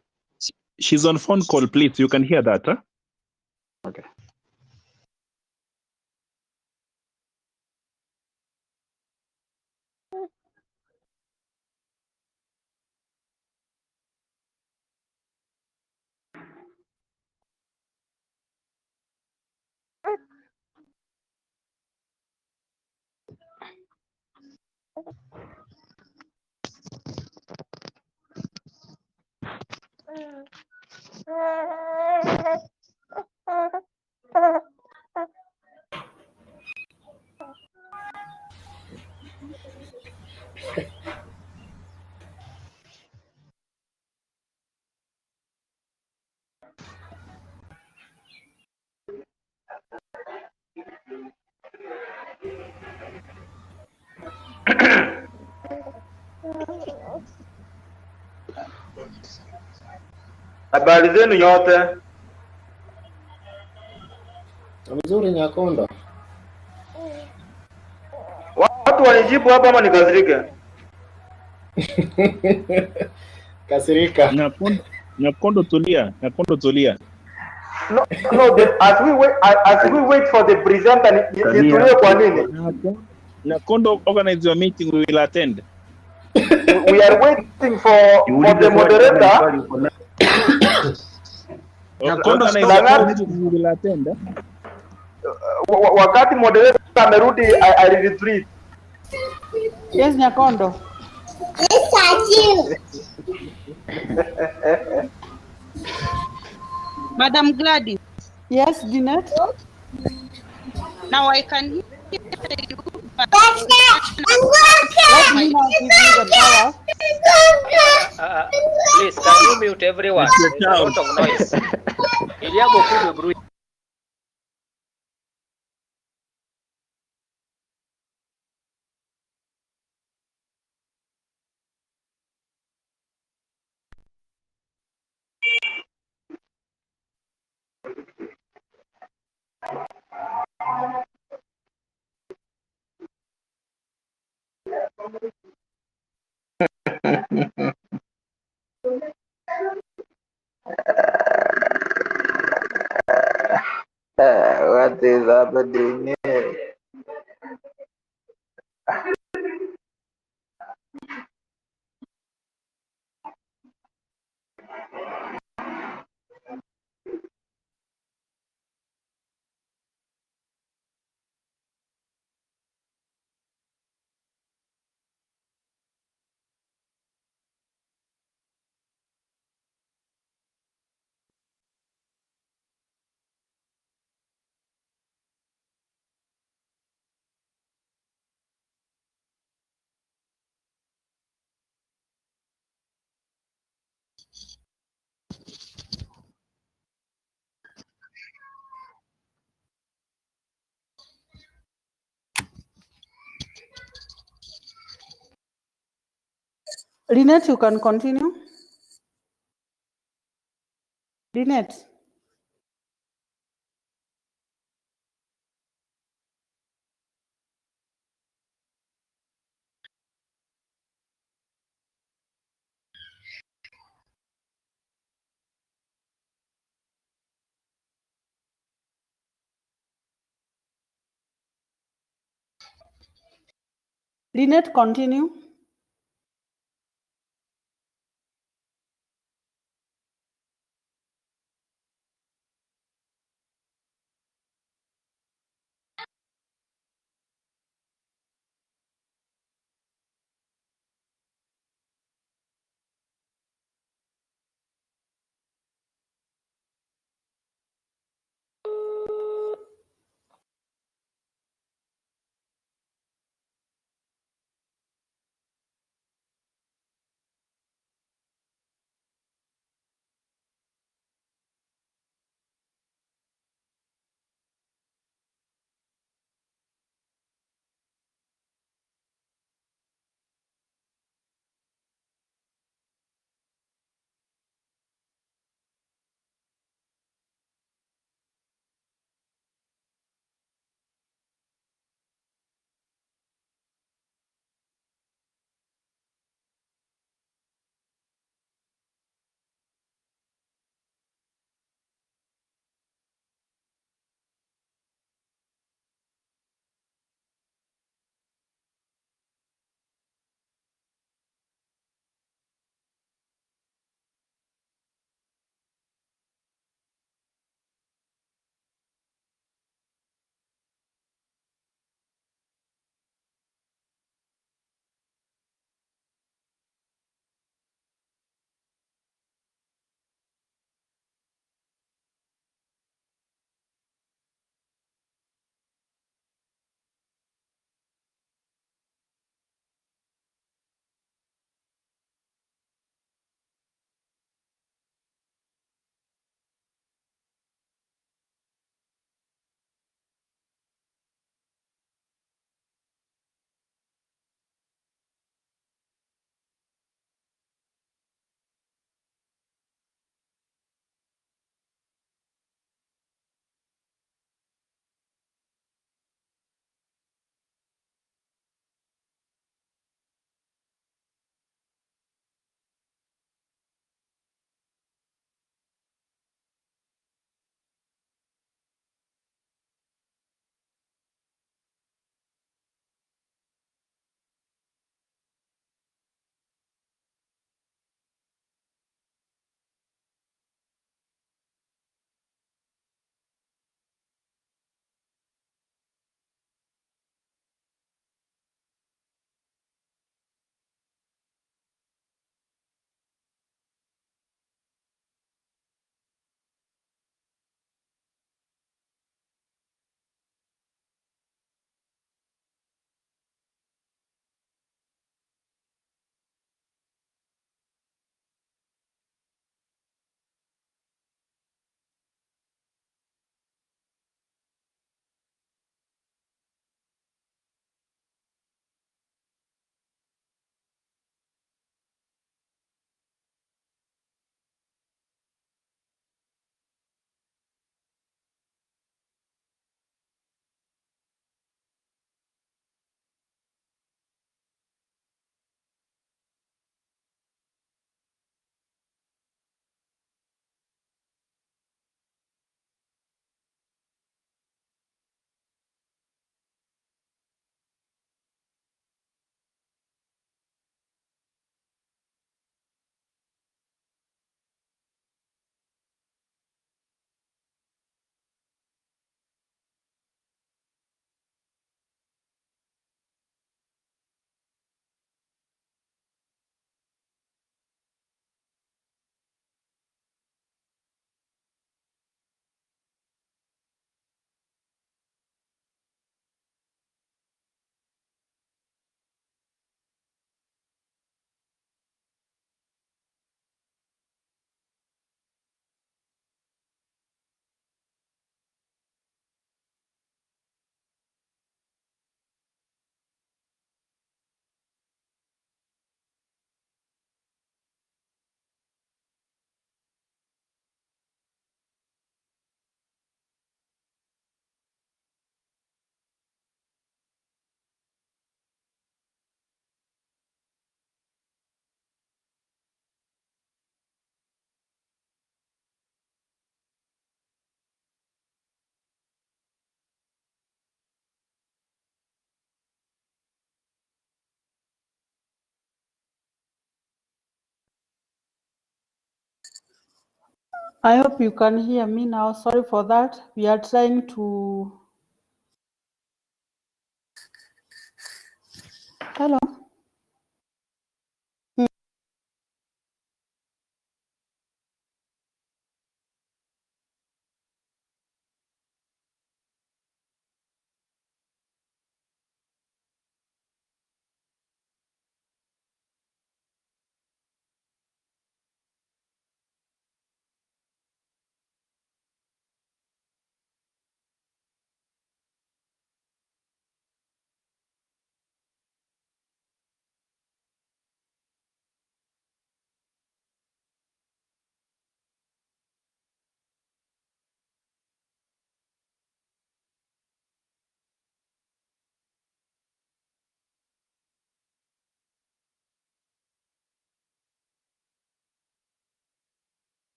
She's on phone call, please. You can hear that, huh? Okay. Habari zenu nyote. Mzuri Nyakondo. Watu wanijibu hapa ama nikasirike? Kasirika. Nyakondo tulia. Nyakondo tulia. No, as we wait for the presenter, nitulie kwa nini? Nyakondo, organize your meeting, we will attend. We are waiting for the moderator. Nyakondo, organize we will attend. Wakati moderator amerudi, I retreat. Yes, Nyakondo. Madam Gladys. Yes, Jeanette. Now I can hear you. But Let me now give you the power. Please, can you mute everyone? There's a lot of noise. Iliago kudu bru. What is happening here? Lynette, you can continue. Lynette. Lynette, continue. I hope you can hear me now. Sorry for that. We are trying to. Hello.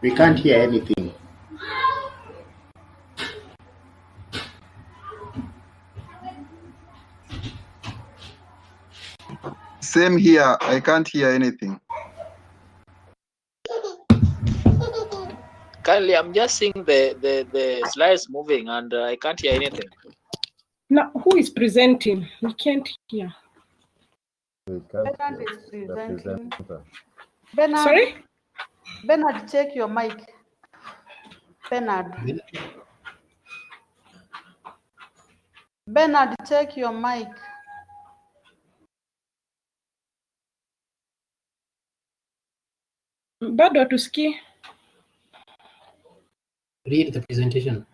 We can't hear anything. Same here. I can't hear anything. Kindly, I'm just seeing the slides moving and I can't hear anything. Now, who is presenting? We can't hear. Bernard is presenting. Bernard, Sorry? Bernard, check your mic. Bernard. Bernard, check your mic. Bado hatusikii. Read the presentation.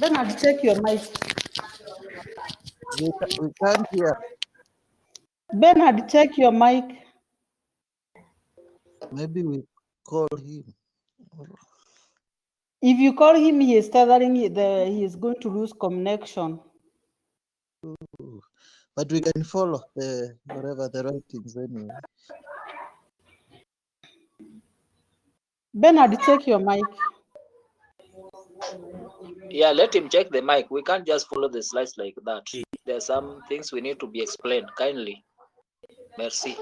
Bernard, check your mic. We can't hear. Bernard, check your mic. Maybe we call him. If you call him, he is tethering. He is going to lose connection. Ooh. But we can follow the whatever the writings anyway. Bernard, check your mic. Yeah, let him check the mic. We can't just follow the slides like that. There are some things we need to be explained. Kindly. Merci.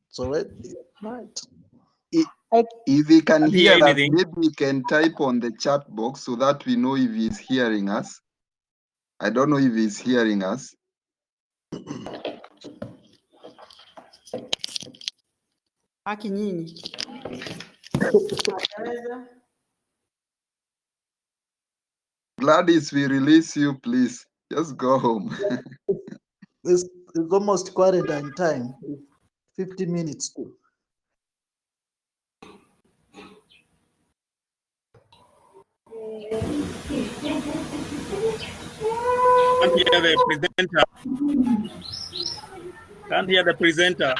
So right. If he can Can't hear hear us, anything. maybe he can type on the chat box so that we know if he's hearing us. I don't know if he's hearing us. Haki nyinyi. Gladys, we release you, please. Just go home. It's almost quarantine time. 50 minutes too. Can't hear the presenter. Can't hear the presenter.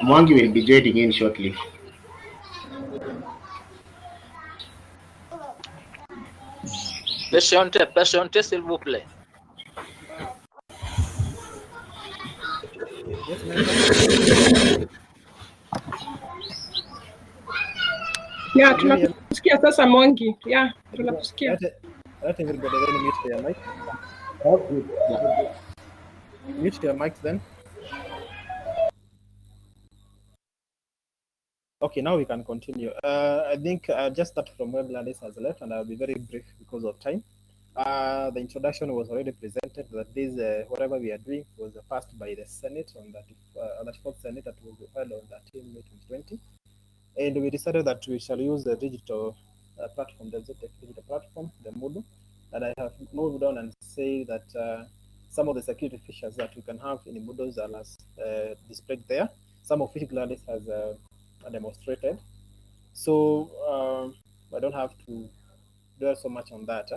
Mwangi will be joining in shortly. Patiente, s'il vous plaît. Yes, ma'am. Yeah, tunakusikia sasa Mwangi. Yeah, tunakusikia. Let everybody then mute their mic. Mute your mics then. Okay, now we can continue. I think I'll just start from where Gladys has left, and I'll be very brief because of time. The introduction was already presented that this, whatever we are doing, was passed by the Senate on that 4th Senate that was held on 13 May 2020. And we decided that we shall use the digital platform, the ZTech digital platform, the Moodle. And I have moved on and say that some of the security features that we can have in the Moodles are displayed there, some of which Gladys has demonstrated. So I don't have to dwell so much on that.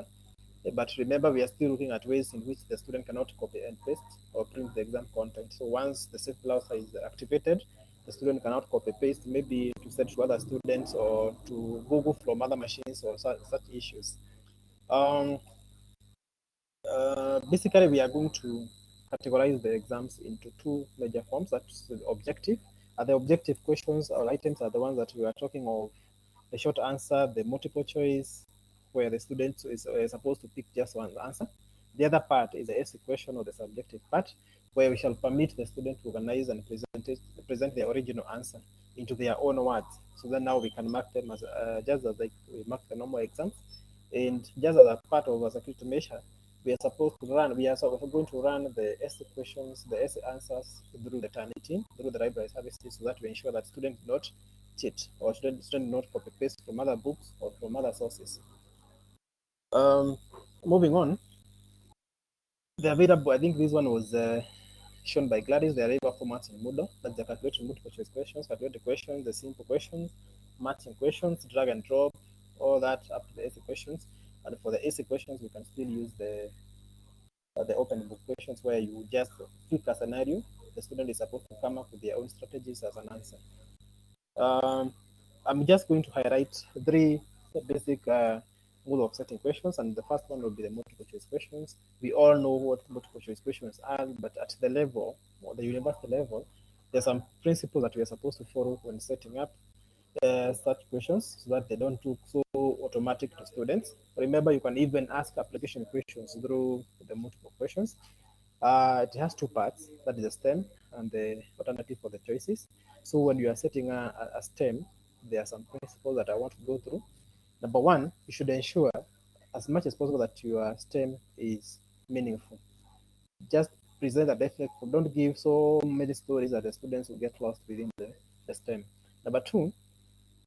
But remember, we are still looking at ways in which the student cannot copy and paste or print the exam content. So once the safe browser is activated, the student cannot copy paste, maybe to send to other students or to Google from other machines or such issues. Basically, we are going to categorize the exams into two major forms. That's the objective. The objective questions or items are the ones that we are talking of. The short answer, the multiple choice, where the student is supposed to pick just one answer. The other part is the essay question or the subjective part, where we shall permit the student to organize and present their original answer into their own words. So then now we can mark them as just as like we mark the normal exams. And just as a part of a security measure, we are supposed to run, we are going to run the essay questions, the essay answers through the Turnitin, through the library services, so that we ensure that students do not cheat or students do not copy paste from other books or from other sources. Moving on, the available, I think this one was shown by Gladys, the available formats in Moodle. That's the calculated multiple choice questions, calculated questions, the simple questions, matching questions, drag and drop, all that up to the essay questions. And for the essay questions, we can still use the open book questions where you just pick a scenario. The student is supposed to come up with their own strategies as an answer. I'm just going to highlight three basic mode of setting questions, and the first one will be the multiple choice questions. We all know what multiple choice questions are, but at the level, or the university level, there's some principles that we are supposed to follow when setting up such questions so that they don't look so automatic to students. Remember, you can even ask application questions through the multiple questions. It has two parts, that is the STEM and the alternative for the choices. So when you are setting a STEM, there are some principles that I want to go through. Number one, you should ensure as much as possible that your STEM is meaningful. Just present a definite, don't give so many stories that the students will get lost within the STEM. Number two,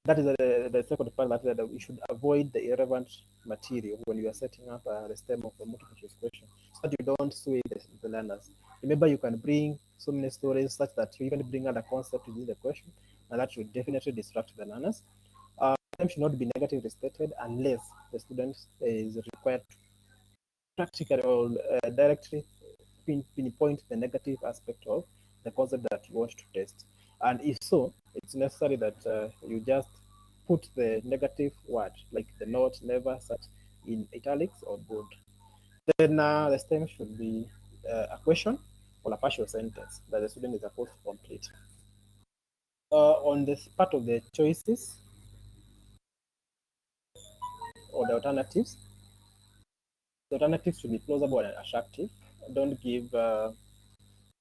that is the second part, that we should avoid the irrelevant material when you are setting up the STEM of the multiple choice question, so that you don't sway the learners. Remember, you can bring so many stories such that you even bring other concept within the question, and that should definitely distract the learners. Them should not be negatively stated unless the student is required to practically or directly pinpoint the negative aspect of the concept that you want to test. And if so, it's necessary that you just put the negative word, like the not, never, such, in italics or bold. Then the stem should be a question or a partial sentence that the student is supposed to complete. On this part of the choices or the alternatives should be plausible and attractive. Don't give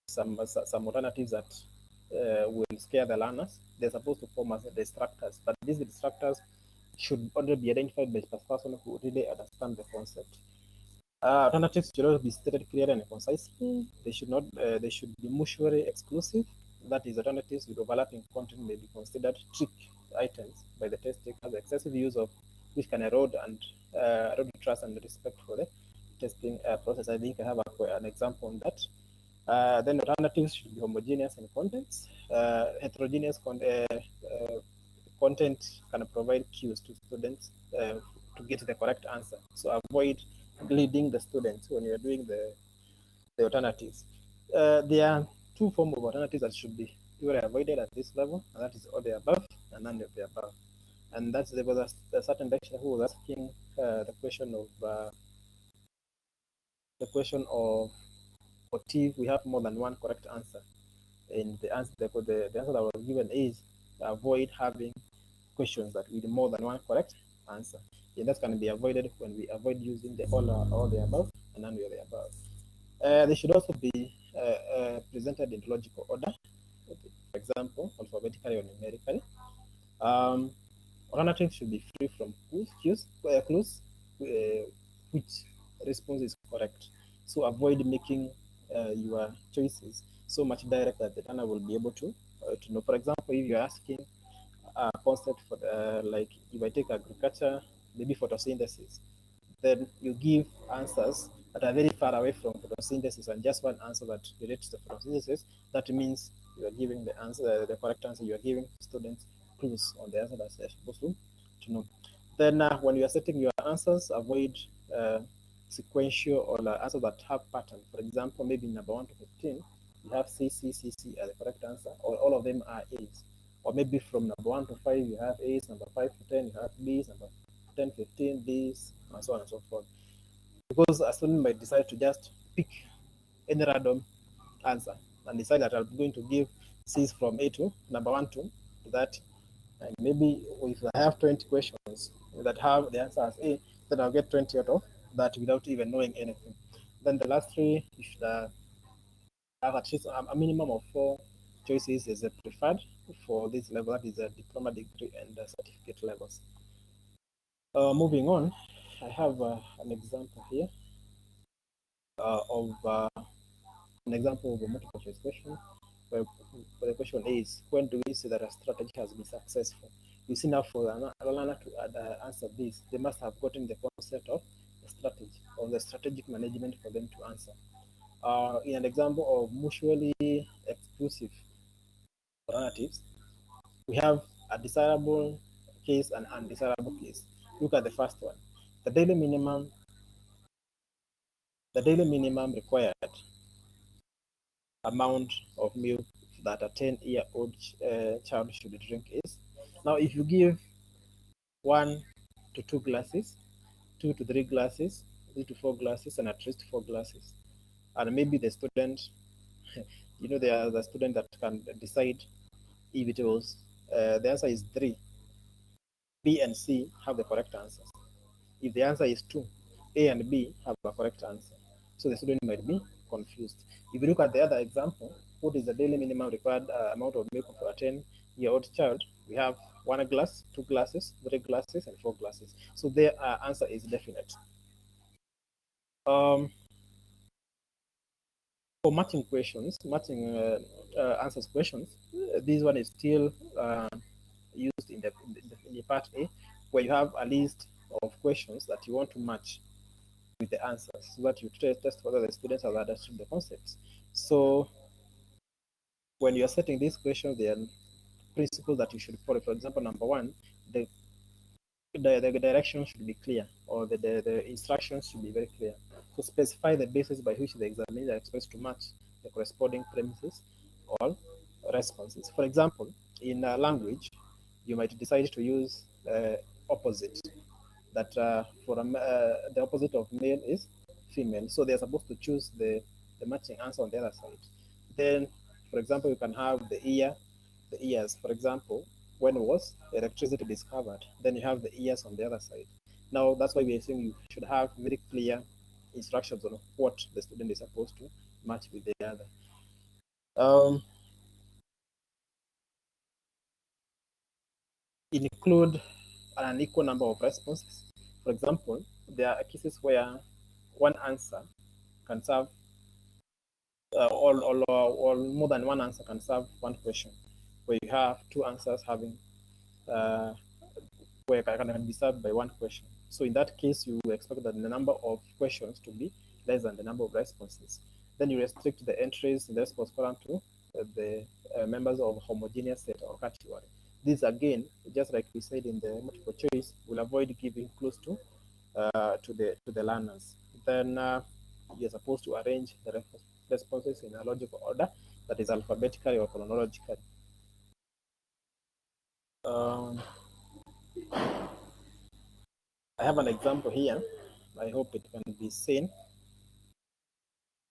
some alternatives that will scare the learners. They're supposed to form as distractors, but these distractors should only be identified by the person who really understands the concept. Alternatives should also be stated clearly and concisely. They should not. They should be mutually exclusive. That is, alternatives with overlapping content may be considered trick items by the test takers. Excessive use of which can erode trust and respect for the testing process. I think I have an example on that. Then alternatives should be homogeneous in contents. Heterogeneous content can provide cues to students to get the correct answer. So avoid leading the students when you're doing the alternatives. There are two forms of alternatives that should be purely avoided at this level, and that is all the above and none of the above. And that's there was a certain lecturer who was asking the question of what if we have more than one correct answer. And the answer that was given is avoid having questions that with more than one correct answer. And that can be avoided when we avoid using the all the above and none of the above. They should also be presented in logical order, for example, alphabetically or numerically. Alternatives should be free from clues which response is correct. So avoid making your choices so much direct that the learner will be able to know. For example, if you're asking a concept for like if I take agriculture, maybe photosynthesis, then you give answers that are very far away from photosynthesis and just one answer that relates to photosynthesis. That means you are giving the answer, the correct answer. You are giving students clues on the answer that they're supposed to know. Then when you are setting your answers, avoid sequential or answers that have pattern. For example, maybe number 1 to 15, you have C, C, C, C as the correct answer, or all of them are A's. Or maybe from number 1 to 5, you have A's, number 5 to 10, you have B's, number 10, 15, B's, and so on and so forth. Because a student might decide to just pick any random answer and decide that I'm going to give C's from A to number 1 to that. And maybe if I have 20 questions that have the answer as A, then I'll get 20 out of that without even knowing anything. Then the last 3, you should have at least a minimum of 4 choices is preferred for this level, that is a diploma, degree, and certificate levels. Moving on, I have an example here of an example of a multiple choice question. Where the question is, when do we say that a strategy has been successful? You see, now for a learner to answer this, they must have gotten the concept of the strategy or the strategic management for them to answer. In an example of mutually exclusive alternatives, we have a desirable case and undesirable case. Look at the first one. The daily minimum required amount of milk that a 10-year-old child should drink is. Now, if you give 1 to 2 glasses, 2 to 3 glasses, 3 to 4 glasses, and at least 4 glasses, and maybe the student, you know, there are the student that can decide if it was, the answer is 3. B and C have the correct answers. If the answer is 2, A and B have a correct answer. So the student might be confused. If you look at the other example, what is the daily minimum required amount of milk for a 10-year-old child? We have 1 glass, 2 glasses, 3 glasses, and 4 glasses. So their answer is definite. For matching questions, answers questions, this one is still used in the part A, where you have a list of questions that you want to match with the answers, so that you test whether the students have understood the concepts. So when you're setting these questions, there are principles that you should follow. For example, number 1, the direction should be clear, or the instructions should be very clear. So specify the basis by which the examiner expects to match the corresponding premises or responses. For example, in a language, you might decide to use opposite. That the opposite of male is female. So they're supposed to choose the matching answer on the other side. Then, for example, you can have the ears. For example, when was electricity discovered? Then you have the ears on the other side. Now, that's why we assume you should have very clear instructions on what the student is supposed to match with the other. Include an equal number of responses. For example, there are cases where one answer can serve, or more than one answer can serve one question, where you have two answers having, where can be served by one question. So in that case, you expect that the number of questions to be less than the number of responses. Then you restrict the entries in the response column to the members of homogeneous set or category. This again, just like we said in the multiple choice, will avoid giving clues to the learners. Then you're supposed to arrange the responses in a logical order, that is alphabetically or chronologically. I have an example here. I hope it can be seen.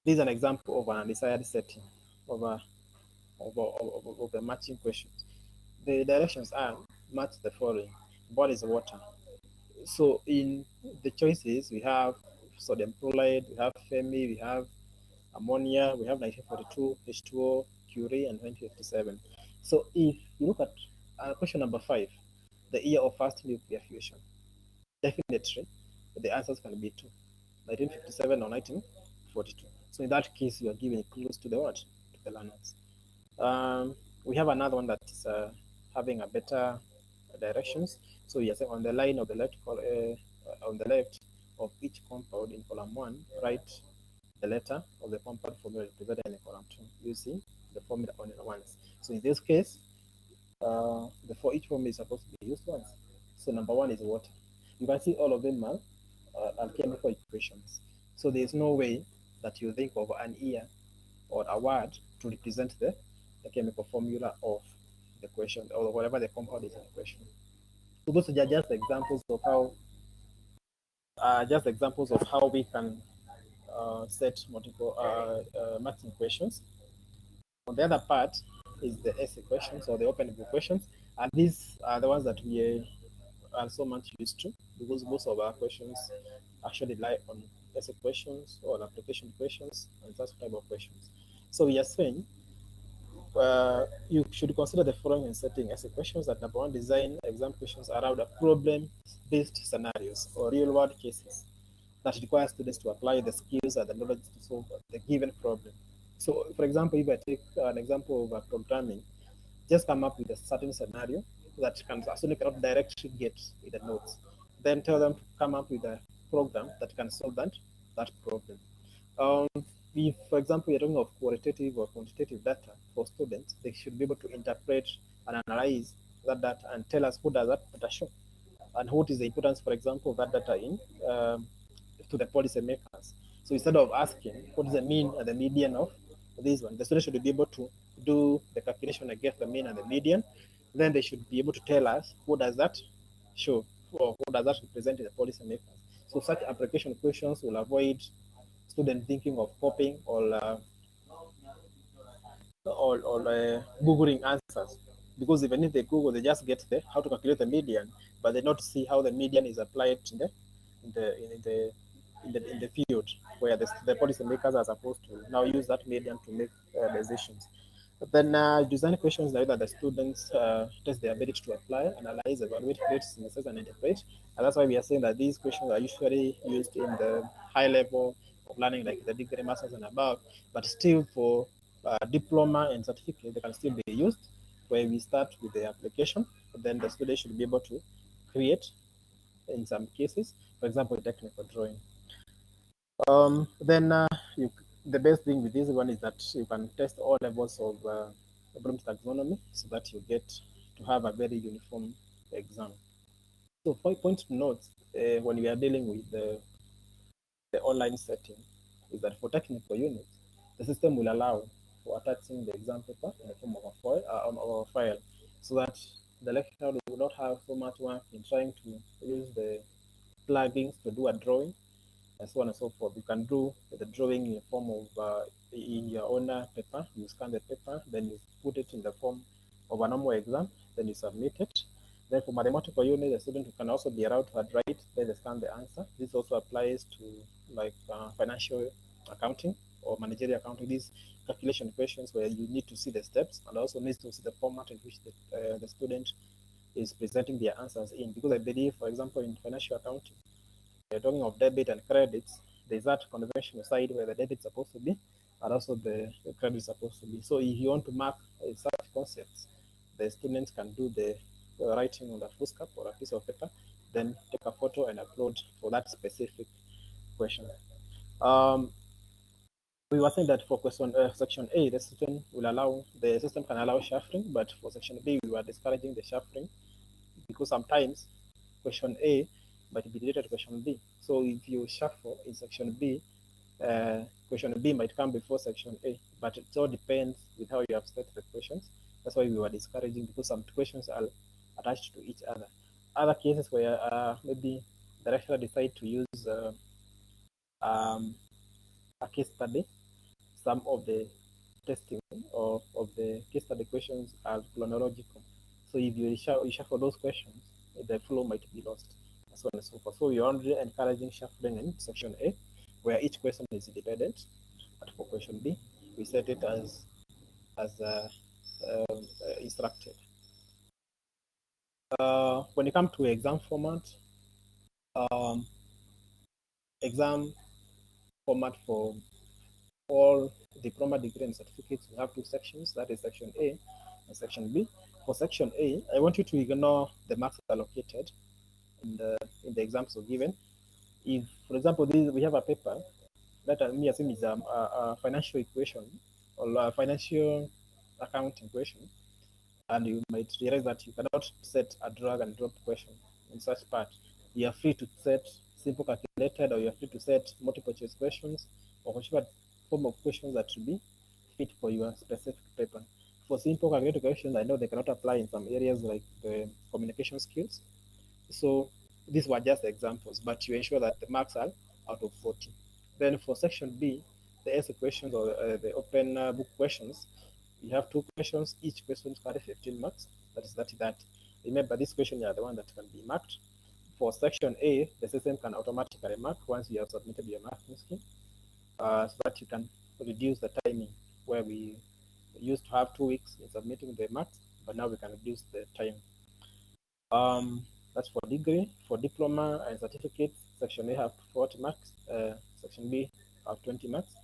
This is an example of an undesired setting of a matching question. The directions are match the following. What is water? So in the choices, we have sodium chloride, we have Femi, we have ammonia, we have 1942, H2O, Curie, and 1957. So if you look at question number 5, the year of first nuclear fusion, definitely the answers can be 2, 1957 or 1942. So in that case, you are giving clues to the what? To the learners. We have another one that's having a better directions. So yes, on the line of the left, on the left of each compound in column 1, write the letter of the compound formula represented in column 2 using the formula only once. So in this case, for each formula is supposed to be used once. So number 1 is water. You can see all of them are alchemical equations. So there is no way that you think of an year or a word to represent the chemical formula of the question or whatever the compound is in question. So those are just examples of how we can set multiple matching questions. On the other part is the essay questions or the open book questions, and these are the ones that we are so much used to, because most of our questions actually rely on essay questions or application questions and such type of questions. So we are saying you should consider the following when setting essay questions. That number 1, design exam questions around problem-based scenarios or real-world cases that require students to apply the skills and the knowledge to solve the given problem. So, for example, if I take an example of programming, just come up with a certain scenario that can actually cannot directly get in the notes. Then tell them to come up with a program that can solve that problem. If, for example, you're talking of qualitative or quantitative data for students, they should be able to interpret and analyze that data and tell us what does that data show, and what is the importance, for example, of that data in to the policy makers. So instead of asking what is the mean and the median of this one, the student should be able to do the calculation against the mean and the median. Then they should be able to tell us what does that show, or what does that represent to the policy makers. So such application questions will avoid students thinking of copying or Googling answers, because even if they Google, they just get the how to calculate the median, but they not see how the median is applied in the field where the policy makers are supposed to now use that median to make decisions. But then design questions that the students test their ability to apply, analyze, evaluate, create, synthesize, and interpret. And that's why we are saying that these questions are usually used in the high level of learning, like the degree, masters, and above. But still, for diploma and certificate, they can still be used, where we start with the application, but then the student should be able to create, in some cases, for example, technical drawing. The best thing with this one is that you can test all levels of Bloom's taxonomy, so that you get to have a very uniform exam. So point to note when we are dealing with the online setting is that for technical units, the system will allow for attaching the exam paper in the form of a file, so that the lecturer will not have so much work in trying to use the plugins to do a drawing and so on and so forth. You can do the drawing in the form of in your own paper. You scan the paper, then you put it in the form of a normal exam, then you submit it. Then for mathematical unit, the student can also be allowed to write, then they scan the answer. This also applies to like financial accounting or managerial accounting. These calculation questions where you need to see the steps and also need to see the format in which the student is presenting their answers in. Because I believe, for example, in financial accounting, you're talking of debit and credits, there's that conventional side where the debit is supposed to be and also the credit is supposed to be. So if you want to mark such concepts, the students can do the writing on a foolscap or a piece of paper, then take a photo and upload for that specific question. We were saying that for question section A, the system can allow shuffling, but for section B, we were discouraging the shuffling because sometimes question A might be related to question B. So if you shuffle in section B, question B might come before section A, but it all depends with how you have set the questions. That's why we were discouraging, because some questions are attached to each other. Other cases where maybe the lecturer decide to use a case study, some of the testing or of the case study questions are chronological. So if you shuffle those questions, the flow might be lost, and so on and so forth. So we are only encouraging shuffling in section A, where each question is independent. But for question B, we set it as instructed. When it comes to exam format, exam format for all diploma, degree, and certificates, we have two sections. That is section A and section B. For section A, I want you to ignore the marks allocated in the exams so given. If, for example, we have a paper that I assume is a financial equation or a financial accounting question, and you might realize that you cannot set a drag and drop question in such part. You are free to set simple calculated, or you are free to set multiple choice questions, or whichever form of questions that should be fit for your specific paper. For simple calculated questions, I know they cannot apply in some areas like the communication skills. So these were just examples, but you ensure that the marks are out of 40. Then for section B, the essay questions or the open book questions, you have two questions. Each question carry 15 marks. That is 30. Remember, this question are the one that can be marked. For section A, the system can automatically mark once you have submitted your marking scheme, so that you can reduce the timing, where we used to have 2 weeks in submitting the marks, but now we can reduce the time. That's for degree. For diploma and certificates, section A have 40 marks, section B have 20 marks.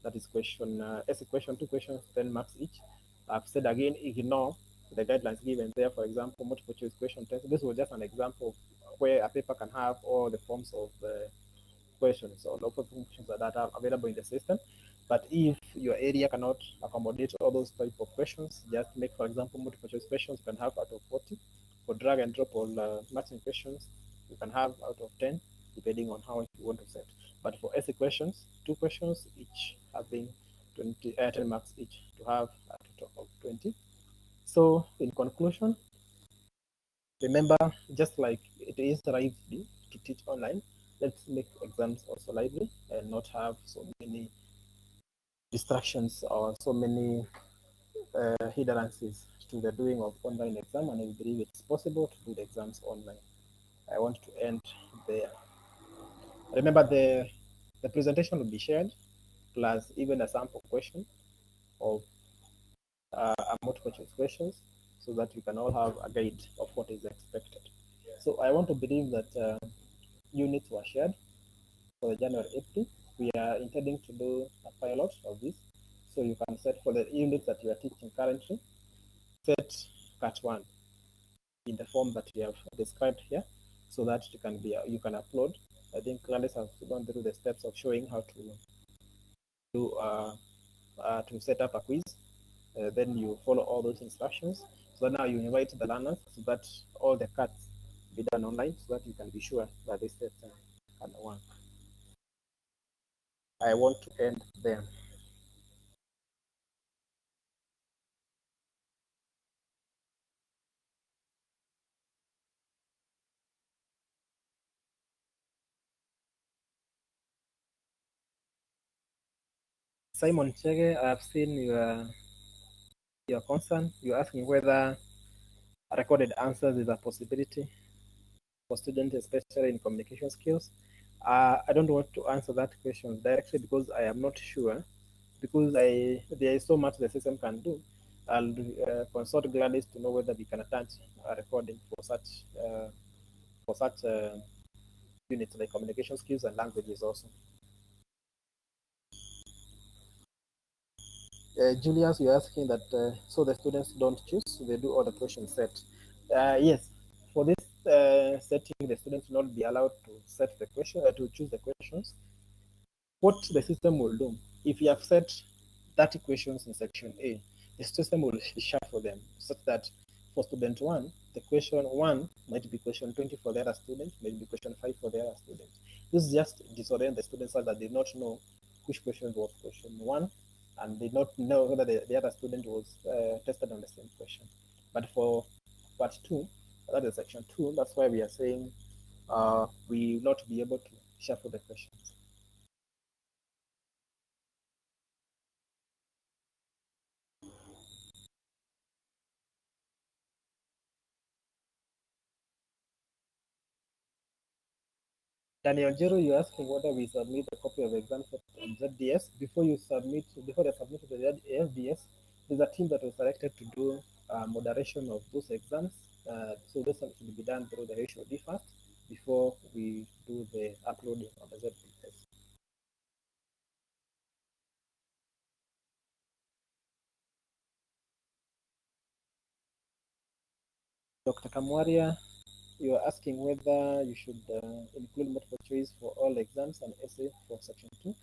That is question, essay question, 2 questions, 10 marks each. I've said again, ignore the guidelines given there. For example, multiple choice question test. This was just an example of where a paper can have all the forms of questions or open functions that are available in the system. But if your area cannot accommodate all those type of questions, just make, for example, multiple choice questions you can have out of 40. For drag and drop or matching questions, you can have out of 10, depending on how you want to set. But for essay questions, 2 questions each having 10 marks each to have a total of 20. So in conclusion, remember, just like it is lively to teach online, let's make exams also lively and not have so many distractions or so many hindrances to the doing of online exam. And I believe it's possible to do the exams online. I want to end there. Remember, the presentation will be shared, plus even a sample question of a multiple choice questions, so that you can all have a guide of what is expected. So I want to believe that units were shared for the January 8th. We are intending to do a pilot of this. So you can set for the units that you are teaching currently, set cut 1 in the form that we have described here, so that you can upload. I think Gladys has gone through the steps of showing how to do to set up a quiz. Then you follow all those instructions. So now you invite the learners so that all the cuts be done online, so that you can be sure that this steps can work. I want to end there. Simon Chege, I have seen your concern. You're asking whether recorded answers is a possibility for students, especially in communication skills. I don't want to answer that question directly because I am not sure, because there is so much the system can do. I'll consult Gladys to know whether we can attach a recording for such units like communication skills and languages also. Julius, you're asking that so the students don't choose, they do all the question set. Yes, for this setting, the students will not be allowed to set the question to choose the questions. What the system will do, if you have set 30 questions in section A, the system will shuffle them such that for student 1, the question 1 might be question 20 for the other student, maybe question 5 for the other student. This just disorient the students so that they not know which question was question 1, and they not know whether the other student was tested on the same question. But for part 2, that is section 2, that's why we are saying we will not be able to shuffle the questions. Daniel Jero, you're asking whether we submit a copy of the exam set on ZDS. Before they submit to the ZDS, there's a team that was selected to do moderation of those exams. So this should be done through the HOD first before we do the uploading on the ZDS. Dr. Kamwaria, you are asking whether you should include multiple choice for all exams and essay for section 2.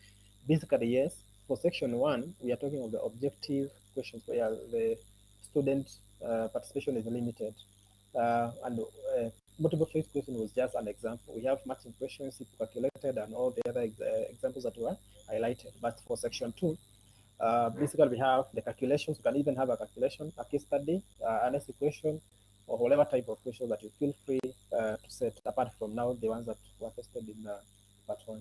Basically, yes. For section 1, we are talking of the objective questions where the student participation is limited. And multiple choice question was just an example. We have matching questions, calculated, and all the other examples that were highlighted. But for section 2, basically we have the calculations. You can even have a calculation, a case study, an essay question, or whatever type of question that you feel free to set, apart from now the ones that were tested in part 1.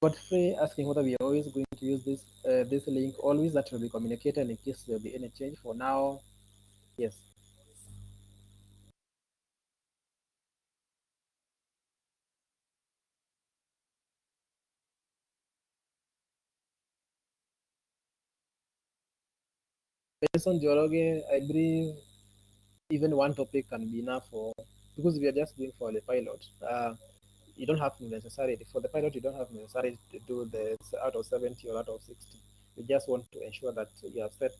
Godfrey asking whether we are always going to use this link, always. That will be communicated in case there will be any change. For now, yes. Based on Joroge, I believe even one topic can be enough for, because we are just doing for the pilot. You don't have to necessarily, for the pilot, you don't have necessarily to do the out of 70 or out of 60. We just want to ensure that you have set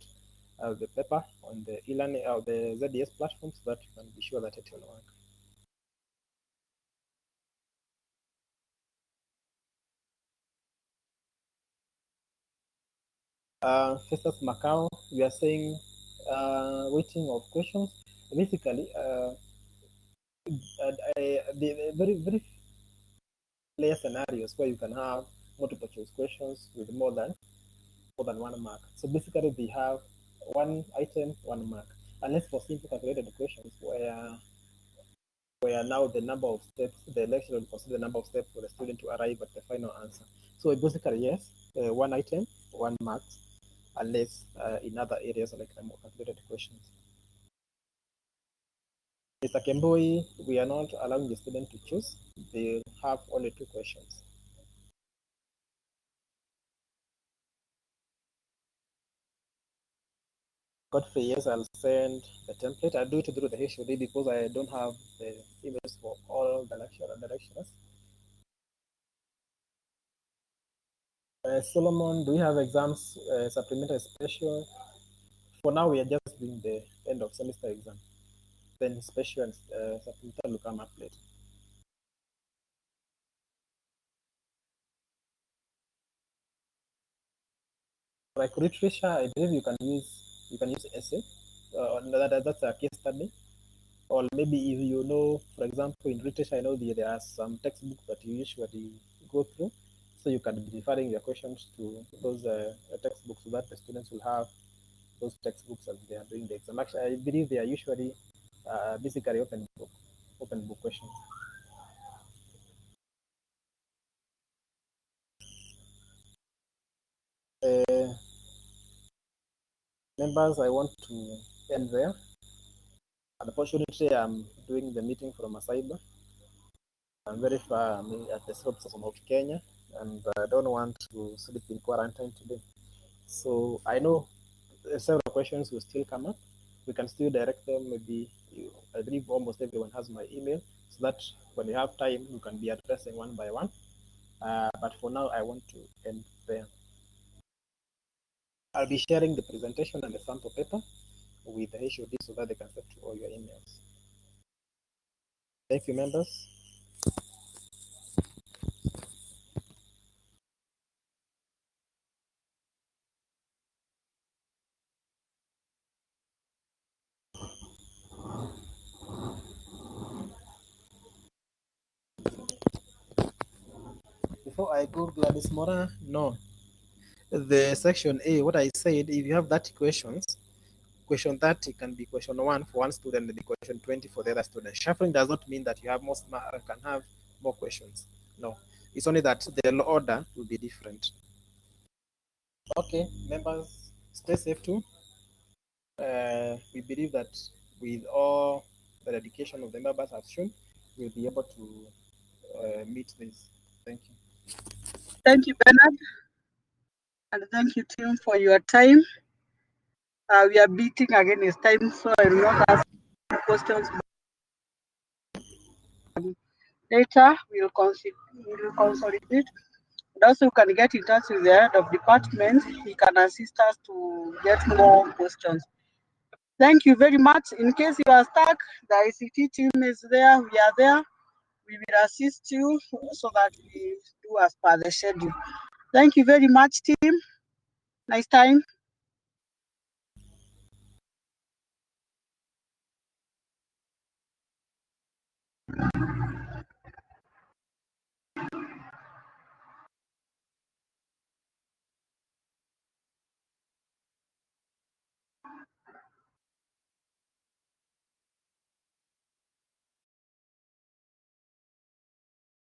the paper on the e-learning or the ZDS platform so that you can be sure that it will work. Festus Macau, we are saying waiting of questions. Basically, the very clear scenarios where you can have multiple choice questions with more than 1 mark. So basically, they have 1 item, 1 mark, unless for simple calculated questions where now the number of steps, the lecturer will consider the number of steps for the student to arrive at the final answer. So basically, yes, 1 item, 1 mark, unless in other areas like the more calculated questions. Mr. Kemboi, we are not allowing the student to choose. They have only 2 questions. Godfrey, yes, I'll send the template. I'll do it through the HOD because I don't have the emails for all the lecturers. Solomon, do we have exams, supplementary special? For now, we are just doing the end of semester exam. Then special and supplementary will come up later. Like literature, I believe you can use essay. That's a case study. Or maybe if you know, for example, in literature, I know there are some textbooks that you usually go through. So you can be referring your questions to those textbooks so that the students will have those textbooks as they are doing the exam. Actually, I believe they are usually basically open book questions. Members, I want to end there. Unfortunately, I'm doing the meeting from Masaiba. I'm very far at the slopes of Mount Kenya, and I don't want to sleep in quarantine today. So I know several questions will still come up. We can still direct them. Maybe I believe almost everyone has my email, so that when you have time, you can be addressing one by one. But for now, I want to end there. I'll be sharing the presentation and the sample paper with the HOD so that they can send to all your emails. Thank you, members. Before I go, Gladys Mora, no. The section A, what I said, if you have 30 questions, question 30 can be question 1 for one student and be question 20 for the other student. Shuffling does not mean that you have can have more questions. No, it's only that the order will be different. Okay, members, stay safe too. We believe that with all the dedication of the members have shown, we'll be able to meet this. Thank you. Thank you, Bernard. And thank you, team, for your time. We are beating against time, so I will not ask questions. Later, we will consolidate. And also, you can get in touch with the head of department. He can assist us to get more questions. Thank you very much. In case you are stuck, the ICT team is there. We are there. We will assist you so that we do as per the schedule. Thank you very much, team. Nice time.